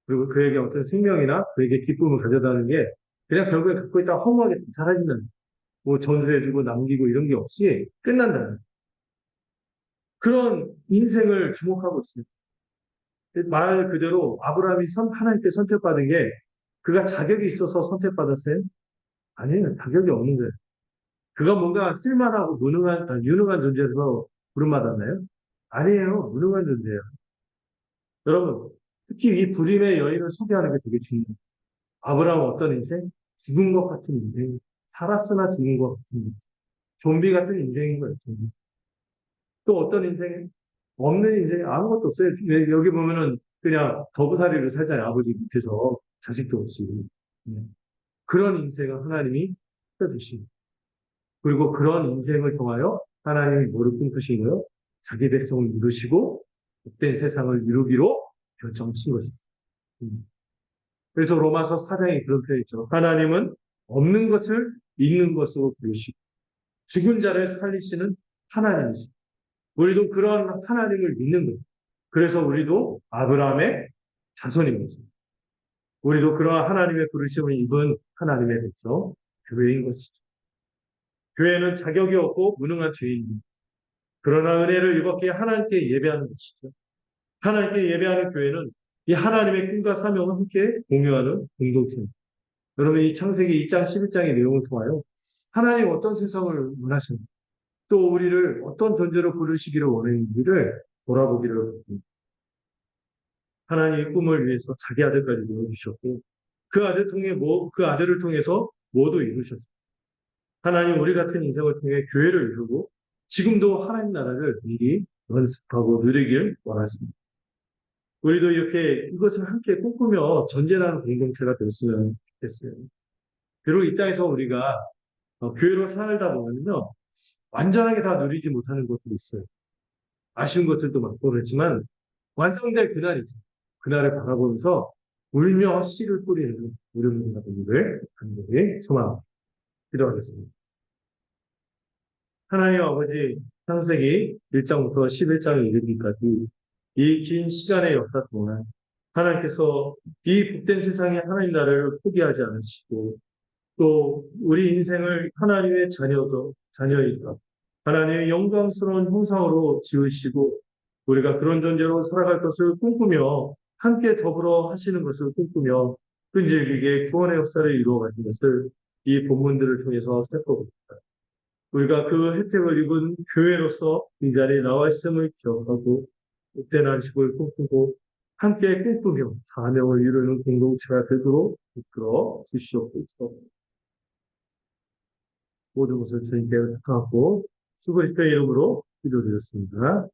그리고 그에게 어떤 생명이나 그에게 기쁨을 가져다는 게 그냥 결국에 갖고 있다가 허무하게 사라지는 뭐 전수해주고 남기고 이런 게 없이 끝난다는 그런 인생을 주목하고 있습니다. 말 그대로 아브라함이 하나님께 선택받은 게 그가 자격이 있어서 선택받았어요? 아니에요. 자격이 없는 거예요. 그가 뭔가 쓸만하고 유능한 존재에서 부름받았나요? 아니에요. 무능한 존재예요. 여러분, 특히 이 불임의 여인을 소개하는 게 되게 중요해요. 아브라함은 어떤 인생? 죽은 것 같은 인생. 살았으나 죽은 것 같은 인생. 좀비 같은 인생인 거예요. 좀비. 또 어떤 인생? 없는 인생 아무것도 없어요. 여기 보면은 그냥 거부살이를 살잖아요. 아버지 밑에서 자식도 없이. 네. 그런 인생을 하나님이 펴주시고 그리고 그런 인생을 통하여 하나님이 뭐를 꿈꾸시고요? 자기 백성을 이루시고 복된 세상을 이루기로 결정하신 것입니다. 그래서 로마서 4장에 그런 표현이 있죠. 하나님은 없는 것을 있는 것으로 부르시고 죽은 자를 살리시는 하나님이십니다. 우리도 그런 하나님을 믿는 거예요. 그래서 우리도 아브라함의 자손입니다. 우리도 그러한 하나님의 부르심을 입은 하나님의 백성, 교회인 것이죠. 교회는 자격이 없고 무능한 죄인입니다. 그러나 은혜를 입었기에 하나님께 예배하는 것이죠. 하나님께 예배하는 교회는 이 하나님의 꿈과 사명을 함께 공유하는 공동체입니다. 여러분, 이 창세기 2장 11장의 내용을 통하여 하나님 어떤 세상을 원하시는지, 또 우리를 어떤 존재로 부르시기를 원하는지를 돌아보기를 합니다. 하나님의 꿈을 위해서 자기 아들까지 내어주셨고, 그 아들을 통해서 모두 이루셨습니다. 하나님 우리 같은 인생을 통해 교회를 이루고, 지금도 하나님 나라를 미리 연습하고 누리길 원하십니다. 우리도 이렇게 이것을 함께 꿈꾸며 전쟁하는 공동체가 됐으면 좋겠어요. 비록 이 땅에서 우리가 교회로 살다 보면요, 완전하게 다 누리지 못하는 것들이 있어요. 아쉬운 것들도 많고 그렇지만 완성될 그날이죠. 그날을 바라보면서 울며 씨를 뿌리는 우리 모두가 되기를 간절히 소망합니다. 기도하겠습니다. 하나님 아버지, 창세기 1장부터 11장을 이르기까지 이 긴 시간의 역사 동안 하나님께서 이 복된 세상에 하나님 나라를 포기하지 않으시고 또 우리 인생을 하나님의 자녀이다. 하나님의 영광스러운 형상으로 지으시고 우리가 그런 존재로 살아갈 것을 꿈꾸며 함께 더불어 하시는 것을 꿈꾸며 끈질기게 구원의 역사를 이루어 가신 것을 이 본문들을 통해서 살펴봅니다. 우리가 그 혜택을 입은 교회로서 이 자리에 나와 있음을 기억하고 복된 안식을 꿈꾸고 함께 꿈꾸며 사명을 이루는 공동체가 되도록 이끌어 주시옵소서. 모든 것을 주님께 부탁하고 수고하셨던 이름으로 기도드렸습니다.